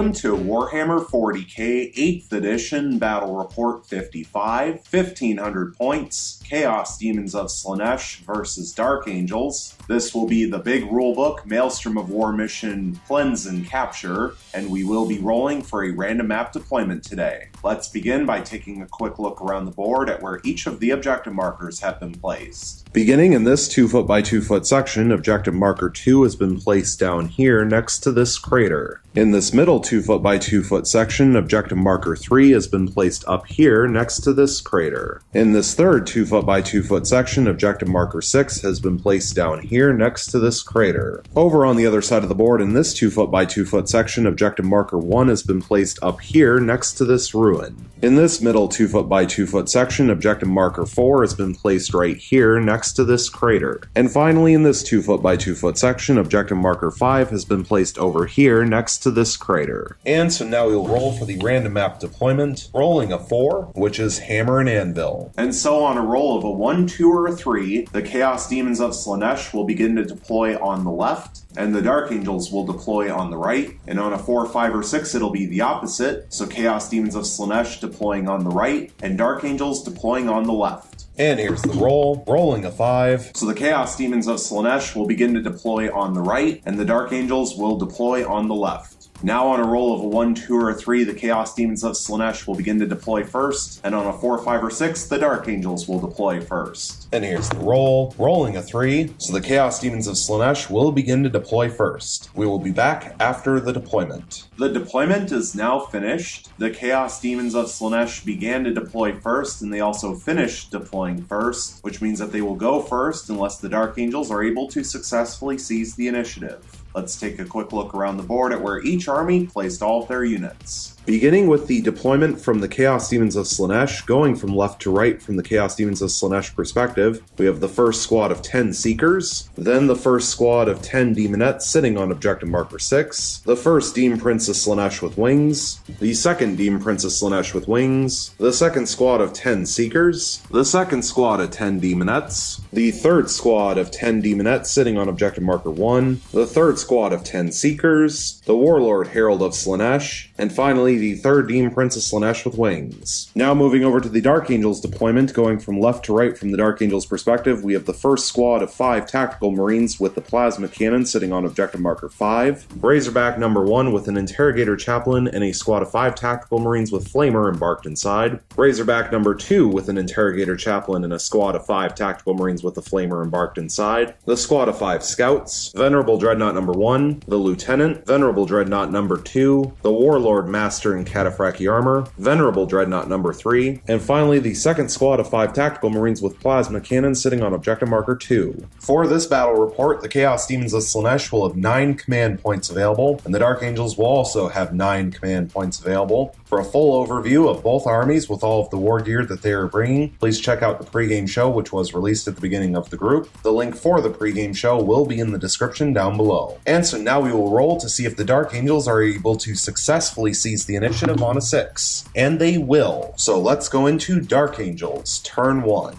Welcome to Warhammer 40k 8th edition Battle Report 55, 1500 points, Chaos Demons of Slaanesh versus Dark Angels. This will be the big rulebook, Maelstrom of War mission Cleanse and Capture, and we will be rolling for a random map deployment today. Let's begin by taking a quick look around the board at where each of the objective markers have been placed. Beginning in this 2 foot by 2 foot section, objective marker 2 has been placed down here next to this crater. In this middle 2 foot by 2 foot section, objective marker 3 has been placed up here next to this crater. In this third 2 foot by 2 foot section, objective marker 6 has been placed down here next to this crater. Over on the other side of the board, in this 2 foot by 2 foot section, objective marker 1 has been placed up here next to this ruin. In this middle 2 foot by 2 foot section, objective marker 4 has been placed right here next to this crater. And finally, in this 2 foot by 2 foot section, objective marker 5 has been placed over here next to this crater. And so now we'll roll for the random map deployment, rolling a 4, which is Hammer and Anvil. And so on a roll of a 1, 2, or a 3, the Chaos Demons of Slaanesh will begin to deploy on the left, and the Dark Angels will deploy on the right. And on a 4, 5, or 6, it'll be the opposite, so Chaos Demons of Slaanesh deploying on the right, and Dark Angels deploying on the left. And here's the roll, rolling a 5. So the Chaos Demons of Slaanesh will begin to deploy on the right, and the Dark Angels will deploy on the left. Now on a roll of a 1, 2, or a 3, the Chaos Demons of Slaanesh will begin to deploy first, and on a 4, 5, or 6, the Dark Angels will deploy first. And here's the roll, rolling a 3, so the Chaos Demons of Slaanesh will begin to deploy first. We will be back after the deployment. The deployment is now finished. The Chaos Demons of Slaanesh began to deploy first, and they also finished deploying first, which means that they will go first unless the Dark Angels are able to successfully seize the initiative. Let's take a quick look around the board at where each army placed all of their units. Beginning with the deployment from the Chaos Demons of Slaanesh, going from left to right from the Chaos Demons of Slaanesh perspective, we have the first squad of 10 Seekers, then the first squad of 10 Demonettes sitting on objective marker 6, the first Demon Prince of Slaanesh with wings, the second Demon Prince of Slaanesh with wings, the second squad of 10 Seekers, the second squad of 10 Demonettes, the third squad of 10 Demonettes sitting on objective marker 1, the third squad of 10 Seekers, the Warlord Herald of Slaanesh, and finally the third Demon Prince of Slaanesh with wings. Now moving over to the Dark Angels deployment, going from left to right from the Dark Angels perspective, we have the first squad of 5 Tactical Marines with the Plasma Cannon sitting on objective marker 5, Razorback number 1 with an Interrogator Chaplain and a squad of 5 Tactical Marines with Flamer embarked inside, Razorback number 2 with an Interrogator Chaplain and a squad of 5 Tactical Marines with the Flamer embarked inside, the squad of 5 Scouts, Venerable Dreadnought number 1, the Lieutenant, Venerable Dreadnought number 2, the Warlord Master in Cataphractii armor, Venerable Dreadnought number 3, and finally the second squad of 5 Tactical Marines with Plasma Cannon sitting on objective marker 2. For this battle report, the Chaos Demons of Slaanesh will have 9 command points available, and the Dark Angels will also have 9 command points available. For a full overview of both armies with all of the war gear that they are bringing, please check out the pregame show which was released at the beginning of the group. The link for the pregame show will be in the description down below. And so now we will roll to see if the Dark Angels are able to successfully seize the initiative on a 6. And they will. So let's go into Dark Angels, turn 1.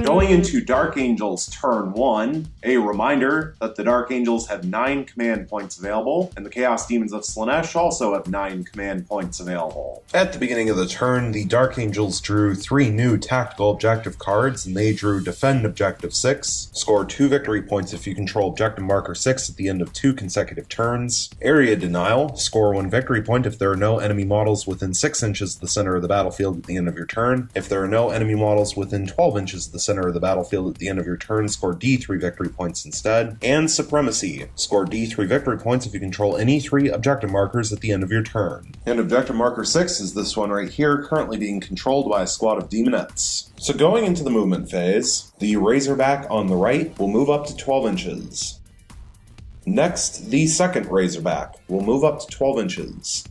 Going into Dark Angels turn 1, a reminder that the Dark Angels have 9 command points available, and the Chaos Demons of Slaanesh also have 9 command points available. At the beginning of the turn, the Dark Angels drew 3 new tactical objective cards, and they drew Defend Objective 6, score 2 victory points if you control objective marker 6 at the end of 2 consecutive turns, Area Denial, score 1 victory point if there are no enemy models within 6 inches of the center of the battlefield at the end of your turn. If there are no enemy models within 12 inches of the center of the battlefield at the end of your turn, score D3 victory points instead. And Supremacy, score D3 victory points if you control any 3 objective markers at the end of your turn. And objective marker 6 is this one right here, currently being controlled by a squad of Demonettes. So going into the movement phase, the Razorback on the right will move up to 12 inches. Next, the second Razorback will move up to 12 inches.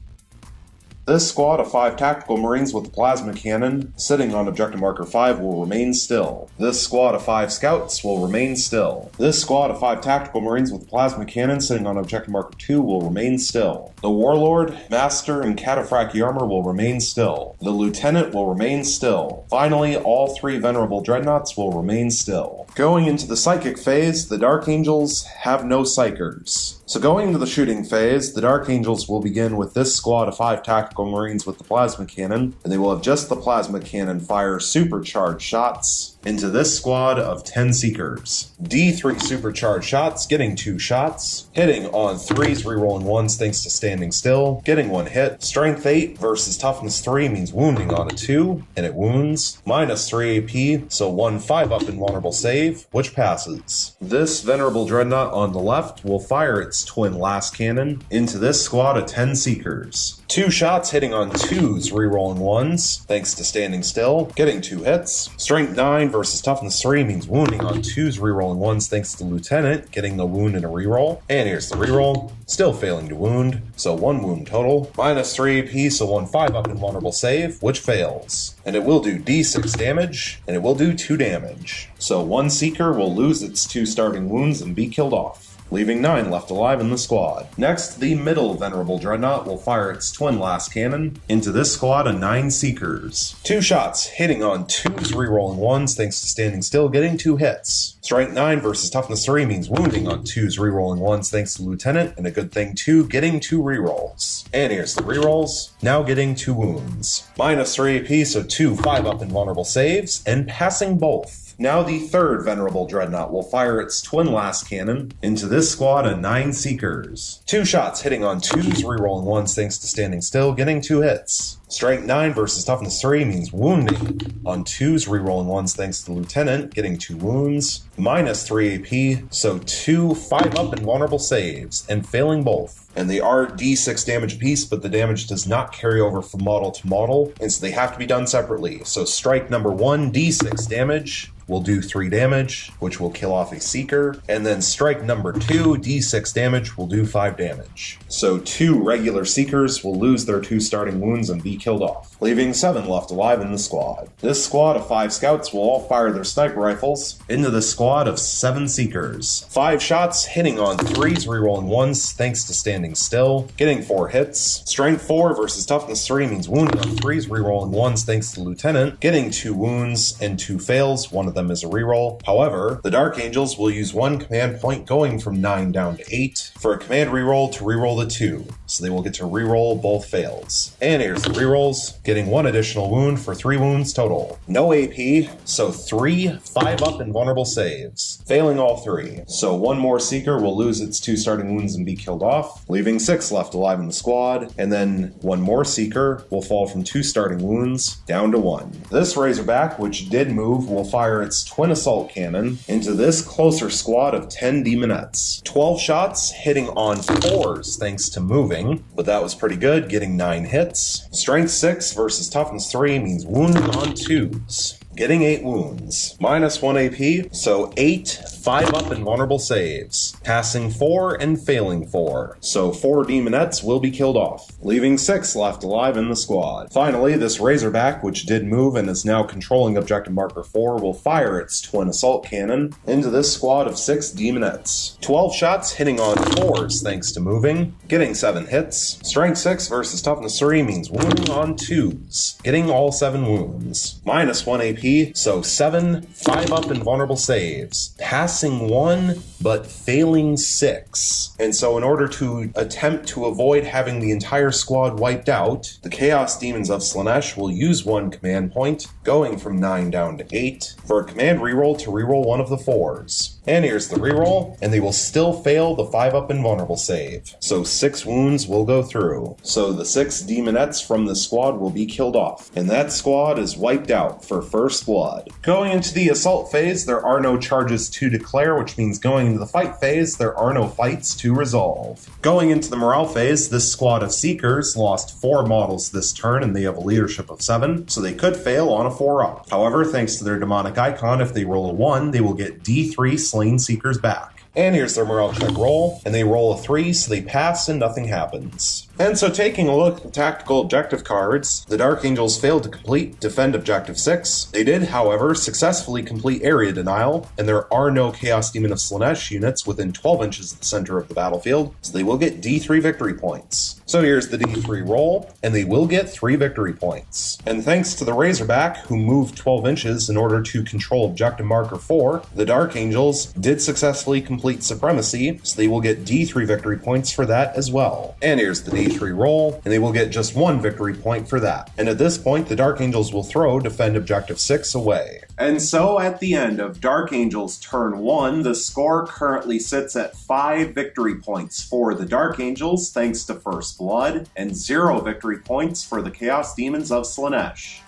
This squad of 5 tactical marines with the plasma cannon sitting on objective marker 5 will remain still. This squad of 5 scouts will remain still. This squad of 5 tactical marines with the plasma cannon sitting on objective marker 2 will remain still. The warlord, master, and cataphractii armor will remain still. The lieutenant will remain still. Finally, all 3 venerable dreadnoughts will remain still. Going into the psychic phase, the Dark Angels have no psychers. So going into the shooting phase, the Dark Angels will begin with this squad of 5 tactical marines with the plasma cannon, and they will have just the plasma cannon fire supercharged shots into this squad of 10 Seekers. D3 supercharged shots, getting 2 shots, hitting on 3s, rerolling 1s thanks to standing still, getting 1 hit. Strength 8 versus toughness 3 means wounding on a 2, and it wounds. Minus 3 AP, so 1 5-up invulnerable save, which passes. This venerable dreadnought on the left will fire its twin last cannon into this squad of 10 Seekers. 2 shots hitting on 2s, rerolling 1s thanks to standing still, getting 2 hits. Strength 9 versus toughness 3 means wounding on 2s, rerolling 1s thanks to lieutenant, getting the wound and a reroll. And here's the reroll, still failing to wound, so 1 wound total. Minus 3 AP, so 1 5-up invulnerable save, which fails. And it will do D6 damage, and it will do 2 damage. So 1 Seeker will lose its 2 starting wounds and be killed off, leaving 9 left alive in the squad. Next, the middle venerable dreadnought will fire its twin last cannon into this squad of 9 Seekers. 2 shots, hitting on 2s, rerolling 1s thanks to standing still, getting 2 hits. Strength 9 versus toughness 3 means wounding on 2s, rerolling 1s thanks to lieutenant, and a good thing 2, getting 2 rerolls. And here's the rerolls, now getting 2 wounds. Minus 3 AP, so 2 5-up invulnerable saves, and passing both. Now the third venerable dreadnought will fire its twin last cannon into this squad of 9 Seekers. 2 shots hitting on 2s, rerolling 1s thanks to standing still, getting 2 hits. Strength 9 versus toughness 3 means wounding on 2s, rerolling 1s thanks to the lieutenant, getting 2 wounds. Minus 3 AP, so 2 5-up invulnerable saves, and failing both. And they are D6 damage apiece, but the damage does not carry over from model to model, and so they have to be done separately. So strike number 1, D6 damage, will do 3 damage, which will kill off a Seeker, and then strike number 2, D6 damage, will do 5 damage. So 2 regular Seekers will lose their 2 starting wounds and be killed off, leaving 7 left alive in the squad. This squad of 5 scouts will all fire their sniper rifles into the squad of 7 Seekers. 5 shots, hitting on 3s, rerolling 1s thanks to standing still, getting 4 hits. Strength 4 versus toughness 3 means wounding on 3s, rerolling 1s thanks to lieutenant, getting 2 wounds and 2 fails, one of them is a reroll. However, the Dark Angels will use 1 command point going from 9 down to 8 for a command reroll to reroll the 2, so they will get to reroll both fails. And here's the rerolls, getting 1 additional wound for 3 wounds total. No AP, so 3 5-up invulnerable saves, failing all 3. So 1 more Seeker will lose its 2 starting wounds and be killed off, leaving 6 left alive in the squad, and then 1 more Seeker will fall from 2 starting wounds down to 1. This Razorback, which did move, will fire its twin assault cannon into this closer squad of 10 Demonettes. 12 shots, hitting on 4s thanks to moving, but that was pretty good, getting 9 hits. Strength 6 versus toughness 3 means wounding on 2s, getting 8 wounds. Minus 1 AP, so 8 5-up invulnerable saves, passing 4 and failing 4. So 4 Demonettes will be killed off, leaving 6 left alive in the squad. Finally, this Razorback, which did move and is now controlling objective marker 4, will fire its twin assault cannon into this squad of 6 Demonettes. 12 shots, hitting on 4s thanks to moving, getting 7 hits. Strength 6 versus toughness 3 means wounding on 2s, getting all 7 wounds. Minus 1 AP, so 7 5-up invulnerable saves, passing 1 but failing 6. And so in order to attempt to avoid having the entire squad wiped out, the Chaos Demons of Slaanesh will use 1 command point, going from 9 down to 8, for a command reroll to reroll 1 of the 4s. And here's the reroll, and they will still fail the 5-up invulnerable save. So 6 wounds will go through. So the 6 Demonettes from the squad will be killed off, and that squad is wiped out for first blood. Going into the assault phase, there are no charges to declare, which means going into the fight phase, there are no fights to resolve. Going into the morale phase, this squad of Seekers lost 4 models this turn, and they have a leadership of 7, so they could fail on a 4-up. However, thanks to their demonic icon, if they roll a 1, they will get D3 slain Seekers back. And here's their morale check roll, and they roll a 3, so they pass and nothing happens. And so taking a look at the tactical objective cards, the Dark Angels failed to complete Defend Objective 6. They did, however, successfully complete Area Denial, and there are no Chaos Demon of Slaanesh units within 12 inches of the center of the battlefield, so they will get D3 victory points. So here's the D3 roll, and they will get 3 victory points. And thanks to the Razorback, who moved 12 inches in order to control Objective Marker 4, the Dark Angels did successfully complete Supremacy, so they will get D3 victory points for that as well. And here's the D3 roll, and they will get just 1 victory point for that. And at this point, the Dark Angels will throw Defend Objective 6 away. And so at the end of Dark Angels turn 1, the score currently sits at 5 victory points for the Dark Angels thanks to First Blood, and 0 victory points for the Chaos Demons of Slaanesh.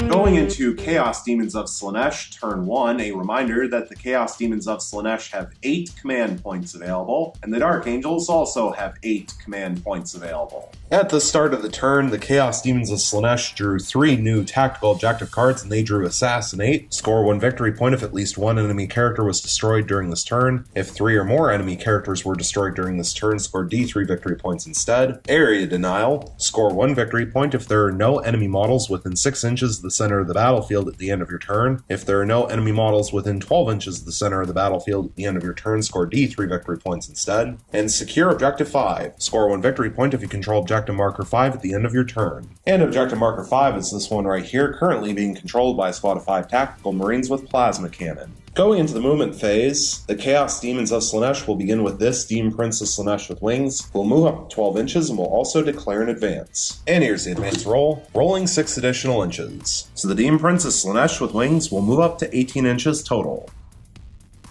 Going into Chaos Demons of Slaanesh turn 1, a reminder that the Chaos Demons of Slaanesh have 8 command points available, and the Dark Angels also have 8 command points available. At the start of the turn, the Chaos Demons of Slaanesh drew 3 new tactical objective cards, and they drew Assassinate. Score 1 victory point if at least 1 enemy character was destroyed during this turn. If 3 or more enemy characters were destroyed during this turn, score D3 victory points instead. Area Denial. Score 1 victory point if there are no enemy models within 6 inches of the center of the battlefield at the end of your turn. If there are no enemy models within 12 inches of the center of the battlefield at the end of your turn, score D3 victory points instead. And Secure Objective 5. Score 1 victory point if you control Objective Marker 5 at the end of your turn. And Objective Marker 5 is this one right here, currently being controlled by a squad of 5 tactical marines with plasma cannon. Going into the movement phase, the Chaos Demons of Slaanesh will begin with this Demon Prince of Slaanesh with wings. Will move up 12 inches and will also declare an advance. And here's the advance roll, rolling 6 additional inches. So the Demon Prince of Slaanesh with wings will move up to 18 inches total.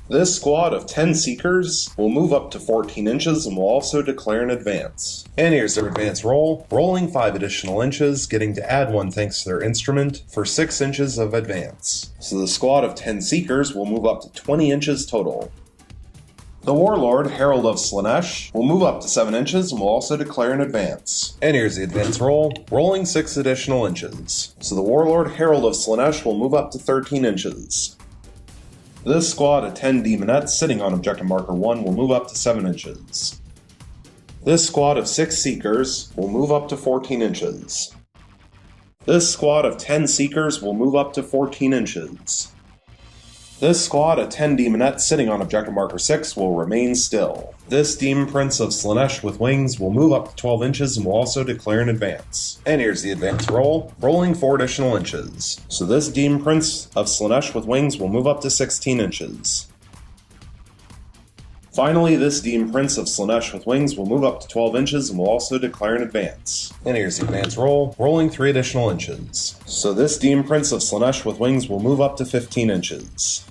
This squad of 10 Seekers will move up to 14 inches and will also declare an advance. And here's their advance roll, rolling 5 additional inches, getting to add 1 thanks to their instrument, for 6 inches of advance. So the squad of 10 Seekers will move up to 20 inches total. The Warlord, Herald of Slaanesh, will move up to 7 inches and will also declare an advance. And here's the advance roll, rolling 6 additional inches. So the Warlord, Herald of Slaanesh will move up to 13 inches. This squad of 10 Demonettes sitting on Objective Marker 1 will move up to 7 inches. This squad of 6 Seekers will move up to 14 inches. This squad of 10 Seekers will move up to 14 inches. This squad of 10 Demonettes sitting on Objective Marker 6 will remain still. This Demon Prince of Slaanesh with wings will move up to 12 inches and will also declare an advance. And here's the advance roll, rolling 4 additional inches. So this Demon Prince of Slaanesh with wings will move up to 16 inches. Finally, this Demon Prince of Slaanesh with wings will move up to 12 inches and will also declare an advance. And here's the advance roll, rolling 3 additional inches. So this Demon Prince of Slaanesh with wings will move up to 15 inches.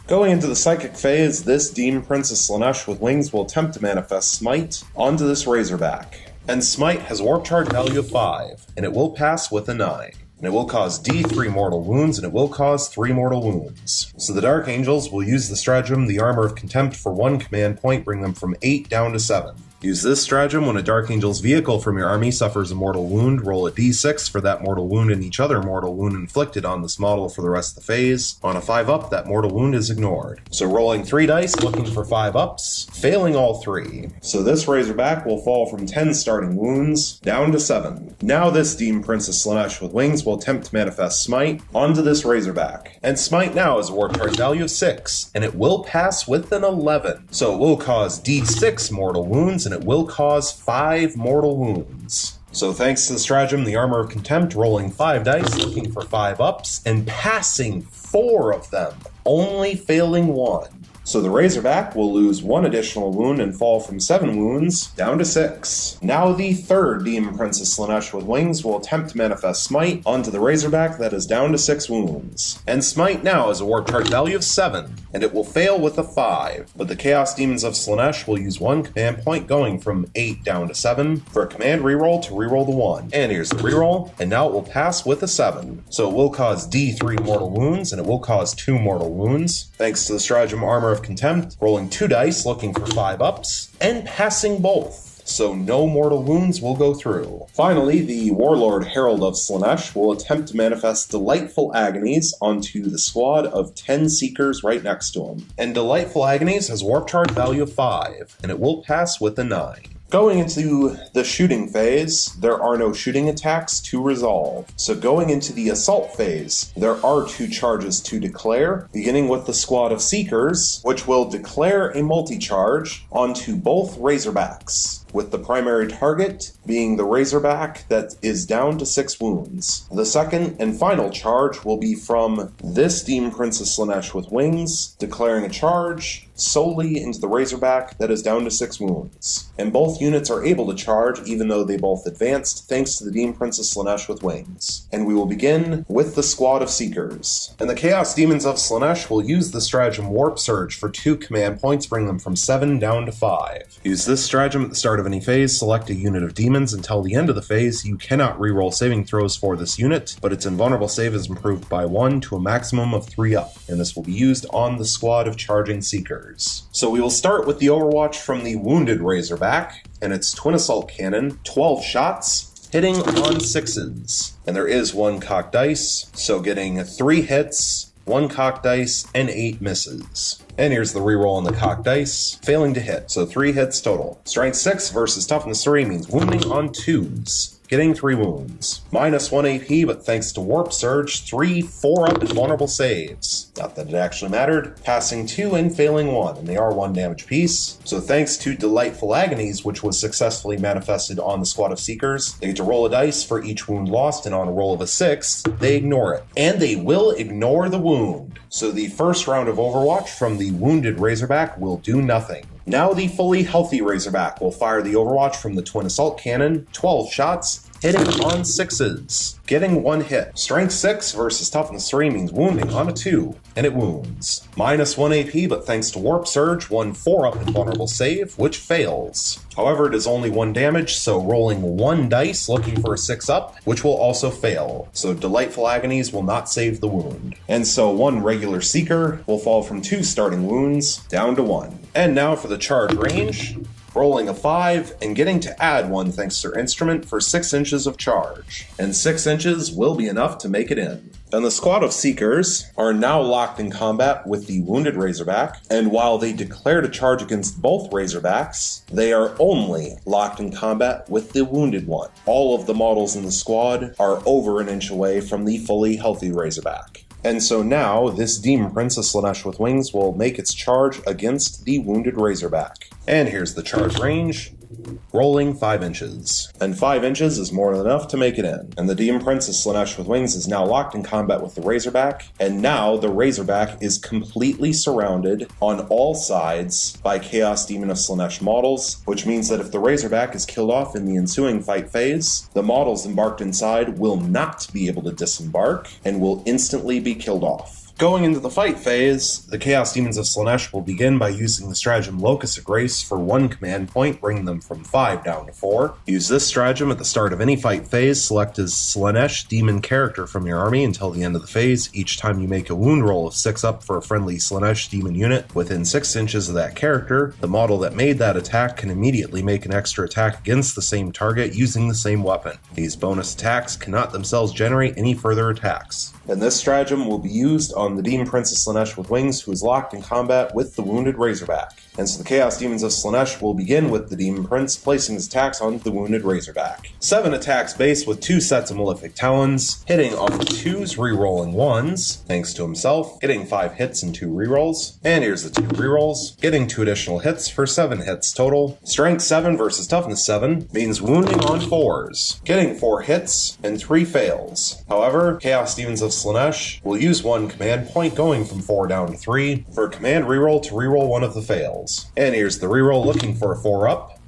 Going into the Psychic phase, this Demon Prince of Slaanesh with wings will attempt to manifest Smite onto this Razorback. And Smite has a warp charge value of 5, and it will pass with a 9. And it will cause D3 mortal wounds, and it will cause 3 mortal wounds. So the Dark Angels will use the stratagem, the Armor of Contempt, for 1 command point, bring them from 8 down to 7. Use this stratagem when a Dark Angel's vehicle from your army suffers a mortal wound. Roll a d6 for that mortal wound and each other mortal wound inflicted on this model for the rest of the phase. On a 5-up, that mortal wound is ignored. So rolling 3 dice, looking for 5-ups, failing all 3. So this Razorback will fall from 10 starting wounds down to 7. Now this Demon Prince of Slaanesh with wings will attempt to manifest Smite onto this Razorback. And Smite now has a warp charge value of 6, and it will pass with an 11. So it will cause d6 mortal wounds, and it will cause 5 mortal wounds. So thanks to the stratagem, the Armor of Contempt, rolling 5 dice, looking for 5-ups, and passing 4 of them, only failing 1. So the Razorback will lose 1 additional wound and fall from 7 wounds down to 6. Now the third Demon Prince of Slaanesh with wings will attempt to manifest Smite onto the Razorback that is down to 6 wounds. And Smite now has a warp charge value of 7, and it will fail with a 5. But the Chaos Demons of Slaanesh will use 1 command point going from 8 down to 7 for a command reroll to reroll the 1. And here's the reroll, and now it will pass with a 7. So it will cause D3 mortal wounds, and it will cause 2 mortal wounds. Thanks to the stratagem Armor of Contempt, rolling 2 dice, looking for 5-ups, and passing both. so no mortal wounds will go through. Finally, the Warlord Herald of Slaanesh will attempt to manifest Delightful Agonies onto the squad of 10 Seekers right next to him. And Delightful Agonies has warp charge value of 5, and it will pass with a 9. Going into the shooting phase, there are no shooting attacks to resolve. So going into the assault phase, there are 2 charges to declare, beginning with the squad of Seekers, which will declare a multi-charge onto both Razorbacks, with the primary target being the Razorback that is down to 6 wounds. The second and final charge will be from this Demon Princess Slaanesh with wings, declaring a charge solely into the Razorback that is down to 6 wounds. And both units are able to charge even though they both advanced thanks to the Demon Princess Slaanesh with wings. And we will begin with the squad of Seekers. And the Chaos Demons of Slaanesh will use the stratagem Warp Surge for 2 command points, bring them from 7 down to 5. Use this stratagem at the start of any phase, select a unit of demons until the end of the phase. You cannot reroll saving throws for this unit, but its invulnerable save is improved by 1 to a maximum of 3 up, and this will be used on the squad of charging Seekers. So we will start with the Overwatch from the Wounded Razorback, and its Twin Assault Cannon, 12 shots, hitting on 6s. And there is 1 cocked dice, so getting 3 hits, 1 cocked dice, and 8 misses. And here's the reroll on the cocked dice, failing to hit, so 3 hits total. Strength 6 versus Toughness 3 means wounding on 2s. Getting 3 wounds. Minus 1 AP, but thanks to Warp Surge, 3 4-up invulnerable saves. Not that it actually mattered. Passing 2 and failing 1, and they are 1 damage piece. So thanks to Delightful Agonies, which was successfully manifested on the squad of Seekers, they get to roll a dice for each wound lost, and on a roll of a 6, they ignore it. And they will ignore the wound. So the first round of Overwatch from the Wounded Razorback will do nothing. Now the fully healthy Razorback will fire the Overwatch from the Twin Assault Cannon, 12 shots, hitting on 6s, getting 1 hit. Strength 6 versus Toughness 3 means wounding on a 2, and it wounds. Minus 1 AP, but thanks to Warp Surge, 1 4-up invulnerable save, which fails. However, it is only 1 damage, so rolling 1 dice looking for a 6-up, which will also fail. So Delightful Agonies will not save the wound. And so 1 regular Seeker will fall from 2 starting wounds down to 1. And now for the charge range. Rolling a 5 and getting to add 1 thanks to their instrument for 6 inches of charge. And 6 inches will be enough to make it in. And the squad of Seekers are now locked in combat with the Wounded Razorback, and while they declare to charge against both Razorbacks, they are only locked in combat with the Wounded one. All of the models in the squad are over an inch away from the fully healthy Razorback. And so now, this Demon Princess Slaanesh with wings will make its charge against the Wounded Razorback. And here's the charge range. Rolling 5 inches. And 5 inches is more than enough to make it in. And the Demon Princess Slaanesh with wings is now locked in combat with the Razorback, and now the Razorback is completely surrounded on all sides by Chaos Demon of Slaanesh models, which means that if the Razorback is killed off in the ensuing fight phase, the models embarked inside will not be able to disembark and will instantly be killed off. Going into the fight phase, the Chaos Demons of Slaanesh will begin by using the stratagem Locus of Grace for 1 command point, bringing them from 5 down to 4. Use this stratagem at the start of any fight phase. Select a Slaanesh demon character from your army until the end of the phase. Each time you make a wound roll of 6 up for a friendly Slaanesh demon unit within 6 inches of that character, the model that made that attack can immediately make an extra attack against the same target using the same weapon. These bonus attacks cannot themselves generate any further attacks. And this stratagem will be used on the Demon Princess Slaanesh with wings, who is locked in combat with the Wounded Razorback. And so the Chaos Demons of Slaanesh will begin with the Demon Prince placing his attacks on the Wounded Razorback. 7 attacks base with 2 sets of Malefic Talons, hitting off 2s, rerolling 1s, thanks to himself, getting 5 hits and 2 rerolls. And here's the 2 rerolls, getting 2 additional hits for 7 hits total. Strength 7 versus Toughness 7 means wounding on 4s, getting 4 hits and 3 fails. However, Chaos Demons of Slaanesh will use 1 command point, going from 4 down to 3, for a command reroll to reroll 1 of the fails. And here's the reroll looking for a 4-up,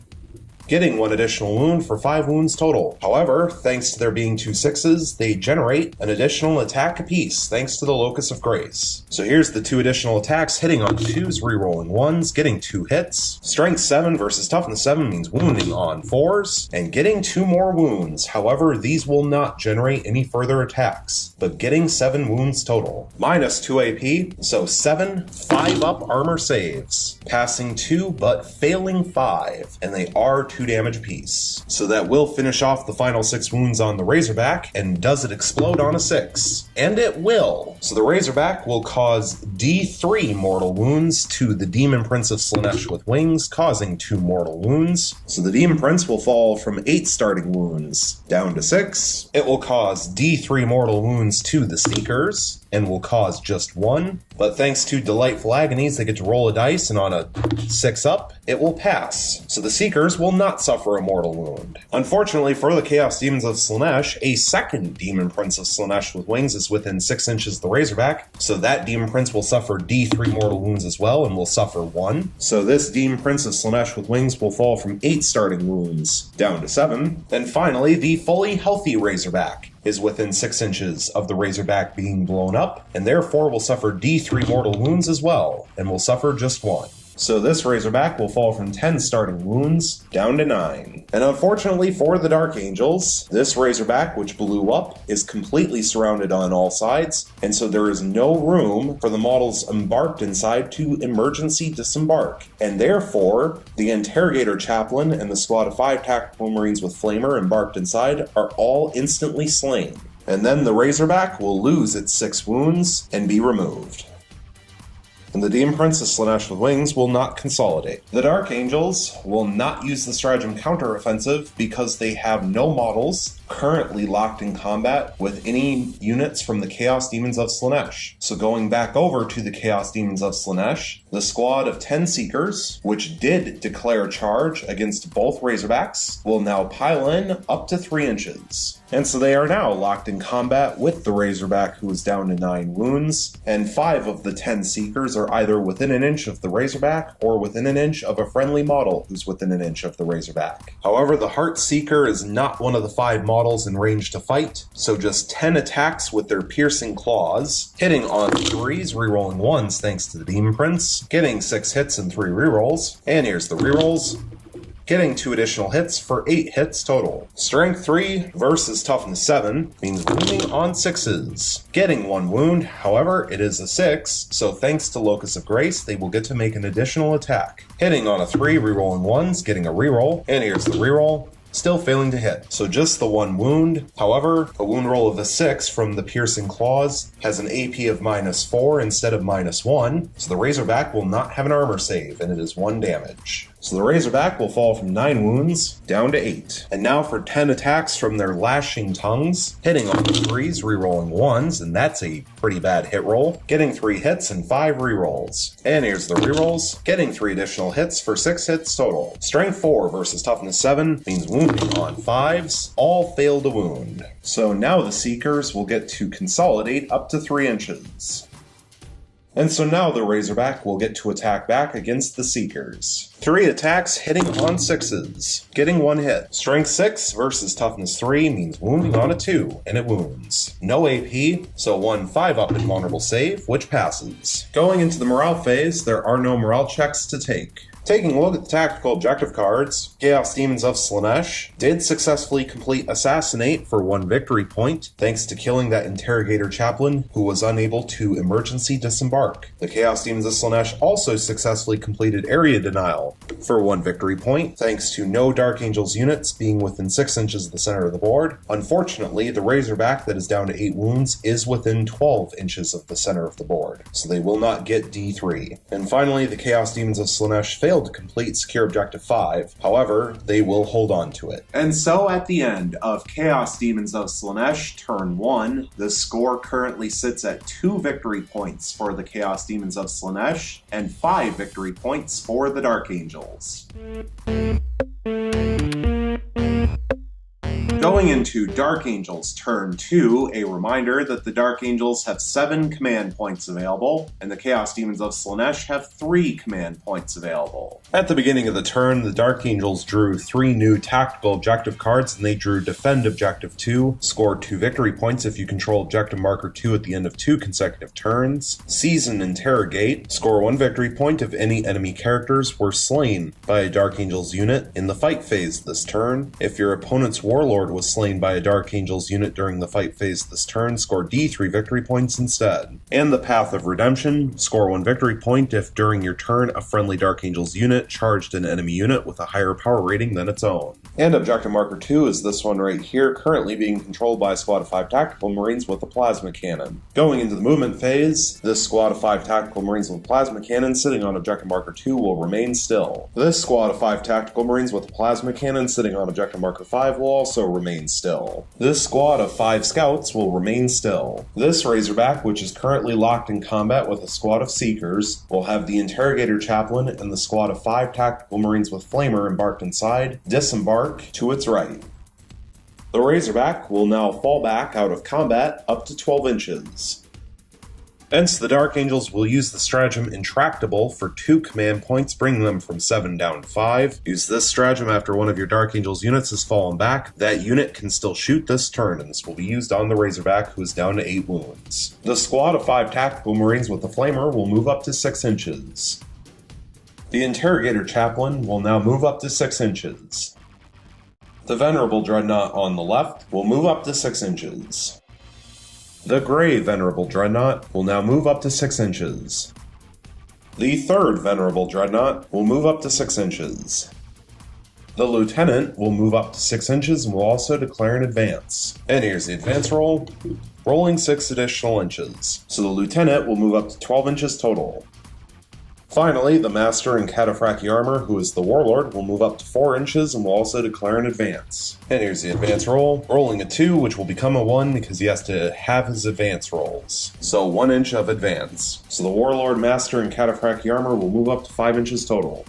getting 1 additional wound for 5 wounds total. However, thanks to there being 2 6s, they generate an additional attack apiece thanks to the Locus of Grace. So here's the 2 additional attacks, hitting on 2s, rerolling 1s, getting 2 hits. Strength 7 versus Toughness 7 means wounding on 4s, and getting 2 more wounds. However, these will not generate any further attacks, but getting 7 wounds total. Minus 2 AP, so 7 5-up armor saves. Passing 2, but failing 5, and they are 2 2 damage apiece. So that will finish off the final 6 wounds on the Razorback, and does it explode on a 6? And it will! So the Razorback will cause D3 mortal wounds to the Demon Prince of Slaanesh with wings, causing 2 mortal wounds. So the Demon Prince will fall from 8 starting wounds down to 6. It will cause D3 mortal wounds to the Seekers, and will cause just 1. But thanks to Delightful Agonies, they get to roll a dice, and on a 6 up, it will pass. So the Seekers will not suffer a mortal wound. Unfortunately for the Chaos Demons of Slaanesh, a second Demon Prince of Slaanesh with wings is within 6 inches of the Razorback, so that Demon Prince will suffer D3 mortal wounds as well, and will suffer 1. So this Demon Prince of Slaanesh with wings will fall from 8 starting wounds down to 7. And finally, the fully healthy Razorback is within 6 inches of the Razorback being blown up, and therefore will suffer D3 mortal wounds as well, and will suffer just 1. So this Razorback will fall from 10 starting wounds down to 9. And unfortunately for the Dark Angels, this Razorback, which blew up, is completely surrounded on all sides, and so there is no room for the models embarked inside to emergency disembark. And therefore, the Interrogator Chaplain and the squad of 5 Tactical Marines with Flamer embarked inside are all instantly slain. And then the Razorback will lose its 6 wounds and be removed. And the Demon Prince of Slaanesh with wings will not consolidate. The Dark Angels will not use the stratagem counteroffensive because they have no models currently locked in combat with any units from the Chaos Demons of Slaanesh. So going back over to the Chaos Demons of Slaanesh, the squad of 10 Seekers, which did declare charge against both Razorbacks, will now pile in up to 3 inches. And so they are now locked in combat with the Razorback, who is down to 9 wounds, and 5 of the 10 Seekers are either within an inch of the Razorback or within an inch of a friendly model who's within an inch of the Razorback. However, the Heart Seeker is not one of the 5 models in range to fight, so just 10 attacks with their piercing claws, hitting on 3s, rerolling 1s thanks to the Demon Prince, getting 6 hits and 3 rerolls, and here's the rerolls, getting 2 additional hits for 8 hits total. Strength 3 versus Toughness 7 means wounding on 6s. Getting 1 wound, however, it is a 6, so thanks to Locus of Grace, they will get to make an additional attack. Hitting on a 3, rerolling 1s, getting a reroll, and here's the reroll. Still failing to hit. So just the 1 wound. However, a wound roll of a 6 from the piercing claws has an AP of -4 instead of -1, so the Razorback will not have an armor save, and it is 1 damage. So the Razorback will fall from 9 wounds down to 8. And now for 10 attacks from their Lashing Tongues, hitting on 3s, rerolling 1s, and that's a pretty bad hit roll, getting 3 hits and 5 rerolls. And here's the rerolls, getting 3 additional hits for 6 hits total. Strength 4 versus Toughness 7 means wounding on 5s, all fail to wound. So now the Seekers will get to consolidate up to 3 inches. And so now the Razorback will get to attack back against the Seekers. 3 attacks hitting on 6s, getting 1 hit. Strength 6 versus Toughness 3 means wounding on a 2, and it wounds. No AP, so 1 5-up invulnerable save, which passes. Going into the morale phase, there are no morale checks to take. Taking a look at the tactical objective cards, Chaos Demons of Slaanesh did successfully complete Assassinate for 1 victory point, thanks to killing that Interrogator Chaplain who was unable to emergency disembark. The Chaos Demons of Slaanesh also successfully completed Area Denial for 1 victory point, thanks to no Dark Angels units being within 6 inches of the center of the board. Unfortunately, the Razorback that is down to 8 wounds is within 12 inches of the center of the board, so they will not get D3. And finally, the Chaos Demons of Slaanesh failed to complete Secure Objective 5. However, they will hold on to it. And so at the end of Chaos Demons of Slaanesh Turn 1, the score currently sits at 2 victory points for the Chaos Demons of Slaanesh and 5 victory points for the Dark Angels. Going into Dark Angels Turn 2, a reminder that the Dark Angels have 7 command points available, and the Chaos Demons of Slaanesh have 3 command points available. At the beginning of the turn, the Dark Angels drew 3 new tactical objective cards, and they drew Defend Objective 2, scored 2 victory points if you control Objective Marker 2 at the end of 2 consecutive turns. Seize and Interrogate, score 1 victory point if any enemy characters were slain by a Dark Angels unit in the fight phase this turn. If your opponent's Warlord was was slain by a Dark Angels unit during the fight phase this turn, score D3 victory points instead. And the Path of Redemption, score 1 victory point if during your turn a friendly Dark Angels unit charged an enemy unit with a higher power rating than its own. And Objective Marker 2 is this one right here, currently being controlled by a squad of 5 Tactical Marines with a Plasma Cannon. Going into the movement phase, this squad of 5 Tactical Marines with a Plasma Cannon sitting on Objective Marker 2 will remain still. This squad of 5 Tactical Marines with a Plasma Cannon sitting on Objective Marker 5 will also remain still. This squad of 5 Scouts will remain still. This Razorback, which is currently locked in combat with a squad of Seekers, will have the Interrogator Chaplain and the squad of 5 Tactical Marines with Flamer embarked inside disembark to its right. The Razorback will now fall back out of combat up to 12 inches. Hence, the Dark Angels will use the stratagem Intractable for 2 command points, bringing them from 7 down to 5. Use this stratagem after one of your Dark Angels units has fallen back. That unit can still shoot this turn, and this will be used on the Razorback, who is down to 8 wounds. The squad of 5 Tactical Marines with the Flamer will move up to 6 inches. The Interrogator Chaplain will now move up to 6 inches. The Venerable Dreadnought on the left will move up to 6 inches. The Grey Venerable Dreadnought will now move up to 6 inches. The third Venerable Dreadnought will move up to 6 inches. The Lieutenant will move up to 6 inches and will also declare an advance. And here's the advance roll, rolling 6 additional inches. So the Lieutenant will move up to 12 inches total. Finally, the Master in Cataphractii Armor, who is the Warlord, will move up to 4 inches and will also declare an advance. And here's the advance roll, rolling a 2, which will become a 1 because he has to have his advance rolls. So 1 inch of advance. So the Warlord, Master in Cataphractii Armor will move up to 5 inches total.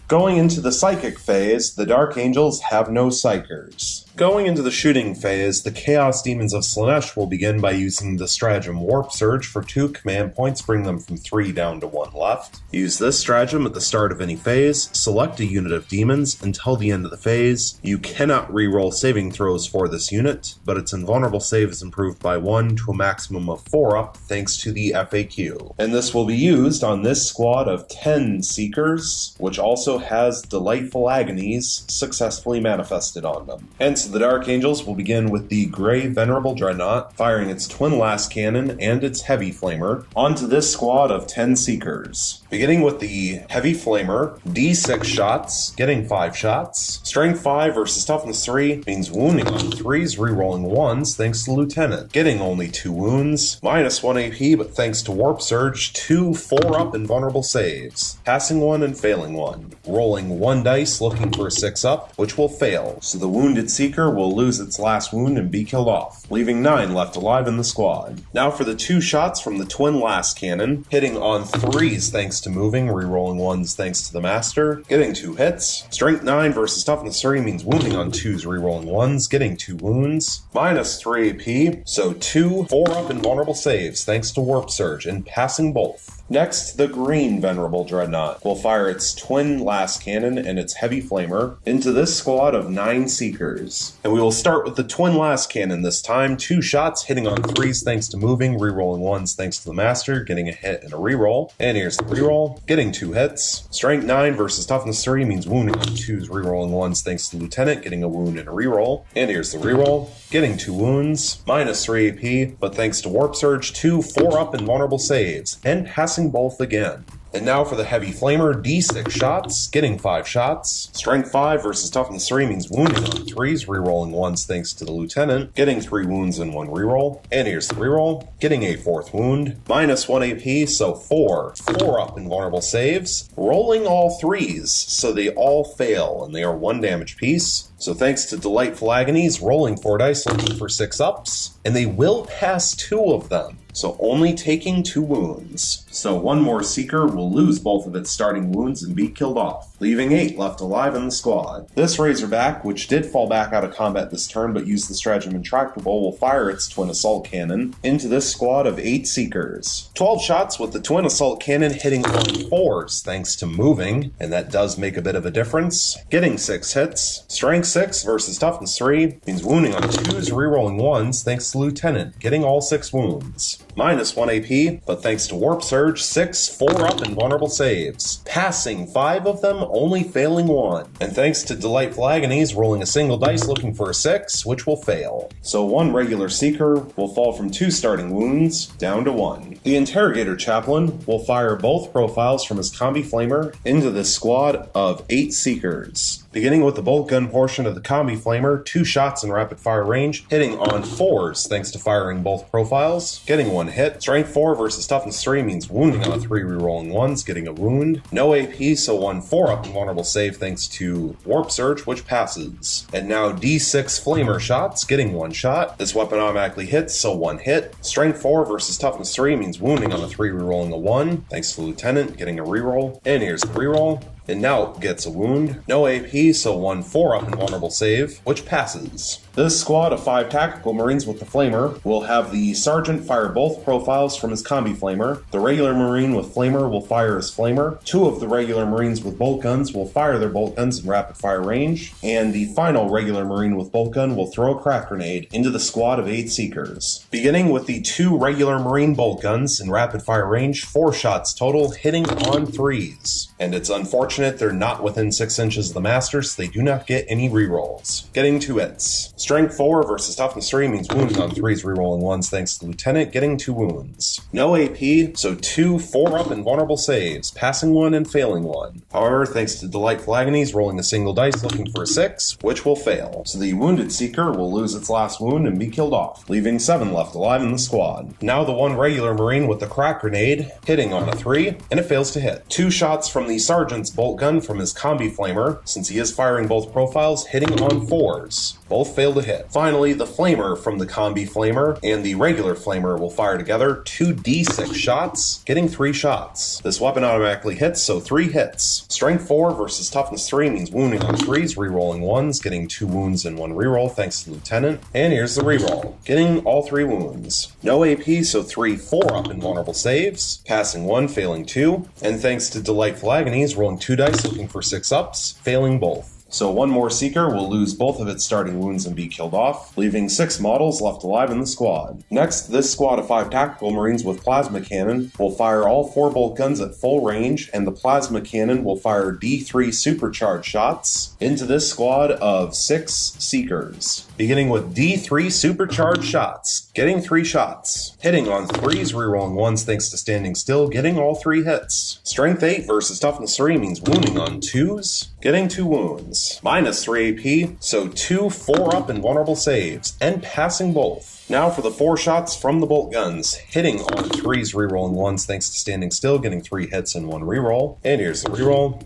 Going into the Psychic phase, the Dark Angels have no Psychers. Going into the shooting phase, the Chaos Demons of Slaanesh will begin by using the stratagem Warp Surge for 2 command points, bring them from 3 down to 1 left. Use this stratagem at the start of any phase, select a unit of demons until the end of the phase. You cannot reroll saving throws for this unit, but its invulnerable save is improved by 1 to a maximum of 4 up thanks to the FAQ. And this will be used on this squad of 10 Seekers, which also has Delightful Agonies successfully manifested on them. Hence, the Dark Angels will begin with the Grey Venerable Dreadnought, firing its twin last cannon and its heavy flamer onto this squad of 10 Seekers. Beginning with the heavy flamer, D6 shots, getting 5 shots. Strength 5 versus toughness 3 means wounding on 3s, rerolling 1s thanks to Lieutenant. Getting only 2 wounds, minus 1 AP, but thanks to Warp Surge, 2 4-up invulnerable saves. Passing 1 and failing 1. Rolling 1 dice looking for a 6-up, which will fail, so the wounded Seeker will lose its last wound and be killed off, leaving 9 left alive in the squad. Now for the 2 shots from the twin last cannon, hitting on 3s thanks to moving, rerolling 1s thanks to the Master, getting 2 hits. Strength 9 versus toughness 3 means wounding on 2s, rerolling 1s, getting 2 wounds, minus 3 AP, so 2 4-up invulnerable saves thanks to Warp Surge and passing both. Next, the Green Venerable Dreadnought will fire its twin last cannon and its heavy flamer into this squad of 9 Seekers. And we will start with the twin last cannon this time, 2 shots hitting on 3s thanks to moving, rerolling 1s thanks to the Master, getting a hit and a reroll. And here's the reroll, getting 2 hits. Strength 9 versus toughness 3 means wounding on 2s, rerolling 1s thanks to Lieutenant, getting a wound and a reroll. And here's the reroll, getting 2 wounds, minus 3 AP, but thanks to Warp Surge, 2 4-up invulnerable saves, and passing both again. And now for the heavy flamer, D6 shots, getting 5 shots. Strength 5 versus toughness 3 means wounding on 3s, rerolling 1s thanks to the Lieutenant, getting 3 wounds and 1 reroll. And here's the reroll, getting a 4th wound, minus 1 AP, so 4 4-up invulnerable saves, rolling all 3s, so they all fail, and they are 1 damage piece. So thanks to Delightful Agonies, rolling 4 dice looking for 6 ups, and they will pass 2 of them, so only taking 2 wounds. So 1 more Seeker will lose both of its starting wounds and be killed off, leaving 8 left alive in the squad. This Razorback, which did fall back out of combat this turn but used the stratagem Intractable, will fire its twin assault cannon into this squad of 8 Seekers. 12 shots with the twin assault cannon hitting on 4s thanks to moving, and that does make a bit of a difference. Getting 6 hits. Strength 6 versus toughness 3 means wounding on 2s, rerolling 1s thanks to Lieutenant, getting all 6 wounds. minus 1 AP, but thanks to Warp Surge, 6 4-up invulnerable saves, passing 5 of them, only failing 1. And thanks to Delightful Agonies, rolling a single dice looking for a 6, which will fail. So 1 regular Seeker will fall from 2 starting wounds down to 1. The Interrogator Chaplain will fire both profiles from his Combi Flamer into this squad of 8 Seekers. Beginning with the bolt gun portion of the Combi Flamer, 2 shots in rapid fire range, hitting on 4s thanks to firing both profiles, getting 1 hit. Strength 4 versus Toughness 3 means wounding on a 3 rerolling 1s, getting a wound. No AP, so 1 4-up invulnerable save thanks to Warp Surge, which passes. And now D6 Flamer shots, getting 1 shot. This weapon automatically hits, so 1 hit. Strength 4 versus Toughness 3 means wounding on a 3 rerolling a 1, thanks to Lieutenant, getting a reroll. And here's the reroll. And now it gets a wound. No AP, so 1 4-up invulnerable save, which passes. This squad of 5 Tactical Marines with the Flamer will have the Sergeant fire both profiles from his Combi Flamer. The regular Marine with Flamer will fire his Flamer. 2 of the regular Marines with bolt guns will fire their bolt guns in rapid fire range. And the final regular Marine with bolt gun will throw a crack grenade into the squad of 8 Seekers. Beginning with the 2 regular Marine bolt guns in rapid fire range, 4 shots total, hitting on 3s. And it's unfortunate they're not within 6 inches of the master, so they do not get any rerolls. Getting 2 hits. Strength 4 versus Toughness 3 means wounding on 3s rerolling 1s thanks to the Lieutenant, getting 2 wounds. No AP, so 2 4-up invulnerable saves, passing 1 and failing 1. However, thanks to Delightful Agonies, rolling a single dice looking for a 6, which will fail. So the Wounded Seeker will lose its last wound and be killed off, leaving 7 left alive in the squad. Now the 1 regular Marine with the crack grenade, hitting on a 3, and it fails to hit. 2 shots from the Sergeant's bolt gun from his Combi Flamer, since he is firing both profiles, hitting on 4s. Both fail to hit. Finally, the Flamer from the Combi Flamer and the regular Flamer will fire together 2 D6 shots, getting 3 shots. This weapon automatically hits, so 3 hits. Strength 4 versus Toughness 3 means wounding on 3s, rerolling 1s, getting 2 wounds and 1 reroll thanks to Lieutenant. And here's the reroll, getting all 3 wounds. No AP, so 3 4-up invulnerable saves, passing 1, failing 2. And thanks to Delightful Agonies, rolling 2 dice looking for 6 ups, failing both. So 1 more Seeker will lose both of its starting wounds and be killed off, leaving 6 models left alive in the squad. Next, this squad of 5 Tactical Marines with Plasma Cannon will fire all 4 bolt guns at full range, and the Plasma Cannon will fire D3 supercharged shots into this squad of 6 Seekers. Beginning with D3 supercharged shots, getting 3 shots. Hitting on 3s, rerolling 1s thanks to standing still, getting all 3 hits. Strength 8 versus Toughness 3 means wounding on 2s, getting 2 wounds. Minus 3 AP, so 2 4-up invulnerable saves, and passing both. Now for the 4 shots from the bolt guns, hitting on 3s, rerolling 1s thanks to standing still, getting 3 hits and 1 reroll. And here's the reroll,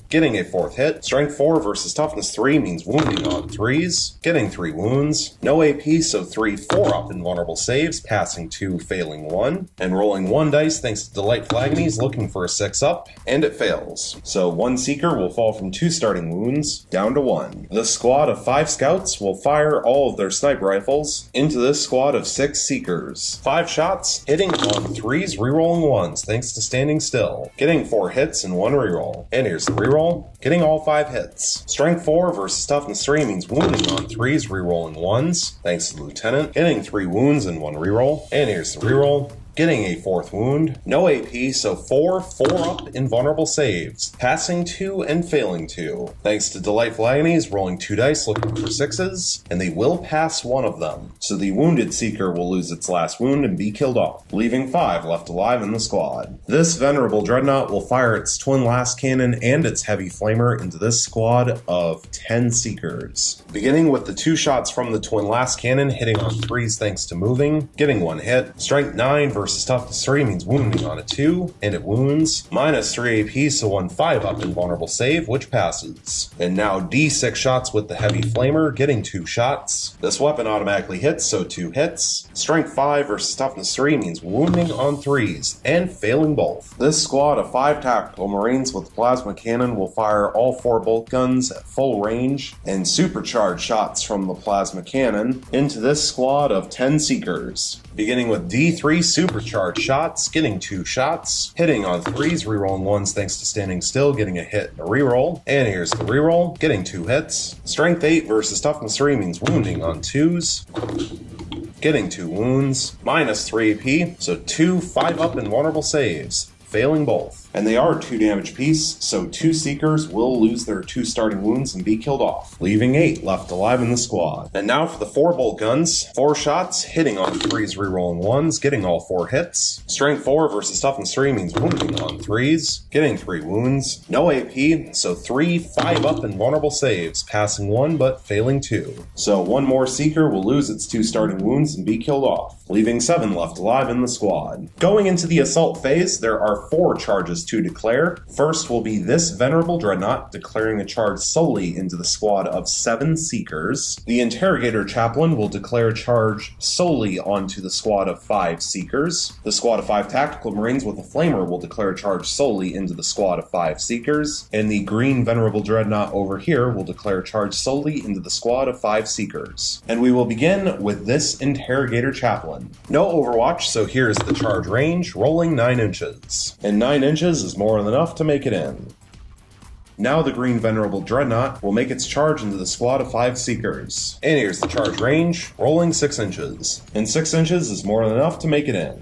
getting a 4th hit. Strength 4 versus Toughness 3 means wounding on 3s, getting 3 wounds. No AP, so 3 4-up invulnerable saves, passing 2, failing 1. And rolling 1 dice thanks to Delightful Agonies, looking for a 6-up, and it fails. So 1 Seeker will fall from 2 starting wounds down to 1. The squad of 5 Scouts will fire all of their sniper rifles into this squad of 6 Seekers. 5 shots, hitting on 3s, rerolling 1s thanks to standing still, getting 4 hits and 1 reroll. And here's the reroll, getting all 5 hits. Strength 4 versus Toughness 3 means wounding on 3s, rerolling 1s thanks to the Lieutenant, getting 3 wounds and 1 reroll. And here's the reroll, getting a 4th wound. No AP, so 4 4-up invulnerable saves, passing 2 and failing 2. Thanks to Delightful Agonies, rolling 2 dice looking for 6s, and they will pass 1 of them. So the Wounded Seeker will lose its last wound and be killed off, leaving 5 left alive in the squad. This Venerable Dreadnought will fire its Twin Last Cannon and its Heavy Flamer into this squad of 10 Seekers. Beginning with the 2 shots from the Twin Last Cannon, hitting on 3s thanks to moving, getting 1 hit. Strength 9 versus Toughness 3 means wounding on a 2, and it wounds. Minus 3 AP, so 1 5-up invulnerable save, which passes. And now D6 shots with the Heavy Flamer, getting 2 shots. This weapon automatically hits, so 2 hits. Strength 5 versus Toughness 3 means wounding on 3s, and failing both. This squad of 5 Tactical Marines with Plasma Cannon will fire all 4 bolt guns at full range, and supercharged shots from the Plasma Cannon into this squad of 10 Seekers. Beginning with D3 supercharged shots, getting 2 shots, hitting on 3s, rerolling 1s thanks to standing still, getting a hit and a reroll. And here's the reroll, getting 2 hits. Strength 8 versus Toughness 3 means wounding on 2s, getting 2 wounds, minus 3 AP, so 2 5-up invulnerable saves, failing both. And they are 2 damage apiece, so 2 Seekers will lose their 2 starting wounds and be killed off, leaving 8 left alive in the squad. And now for the 4 bolt guns. 4 shots, hitting on 3s, rerolling 1s, getting all 4 hits. Strength 4 versus toughness 3 means wounding on 3s, getting 3 wounds. No AP, so 3 5-up invulnerable saves, passing 1 but failing 2. So 1 more Seeker will lose its 2 starting wounds and be killed off, leaving 7 left alive in the squad. Going into the assault phase, there are 4 charges to declare. First will be this Venerable Dreadnought, declaring a charge solely into the squad of 7 Seekers. The Interrogator Chaplain will declare a charge solely onto the squad of 5 Seekers. The squad of 5 Tactical Marines with a Flamer will declare a charge solely into the squad of 5 Seekers. And the Green Venerable Dreadnought over here will declare a charge solely into the squad of 5 Seekers. And we will begin with this Interrogator Chaplain. No Overwatch, so here's the charge range, rolling 9 inches. And 9 inches is more than enough to make it in. Now the Green Venerable Dreadnought will make its charge into the squad of 5 Seekers. And here's the charge range, rolling 6 inches. And 6 inches is more than enough to make it in.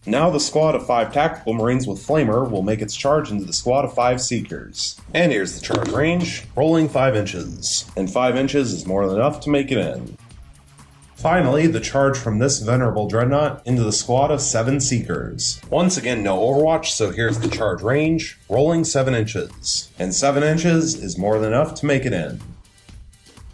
Now the squad of 5 Tactical Marines with Flamer will make its charge into the squad of 5 Seekers. And here's the charge range, rolling 5 inches. And 5 inches is more than enough to make it in. Finally, the charge from this Venerable Dreadnought into the squad of 7 Seekers. Once again, no Overwatch, so here's the charge range, rolling 7 inches. And 7 inches is more than enough to make it in.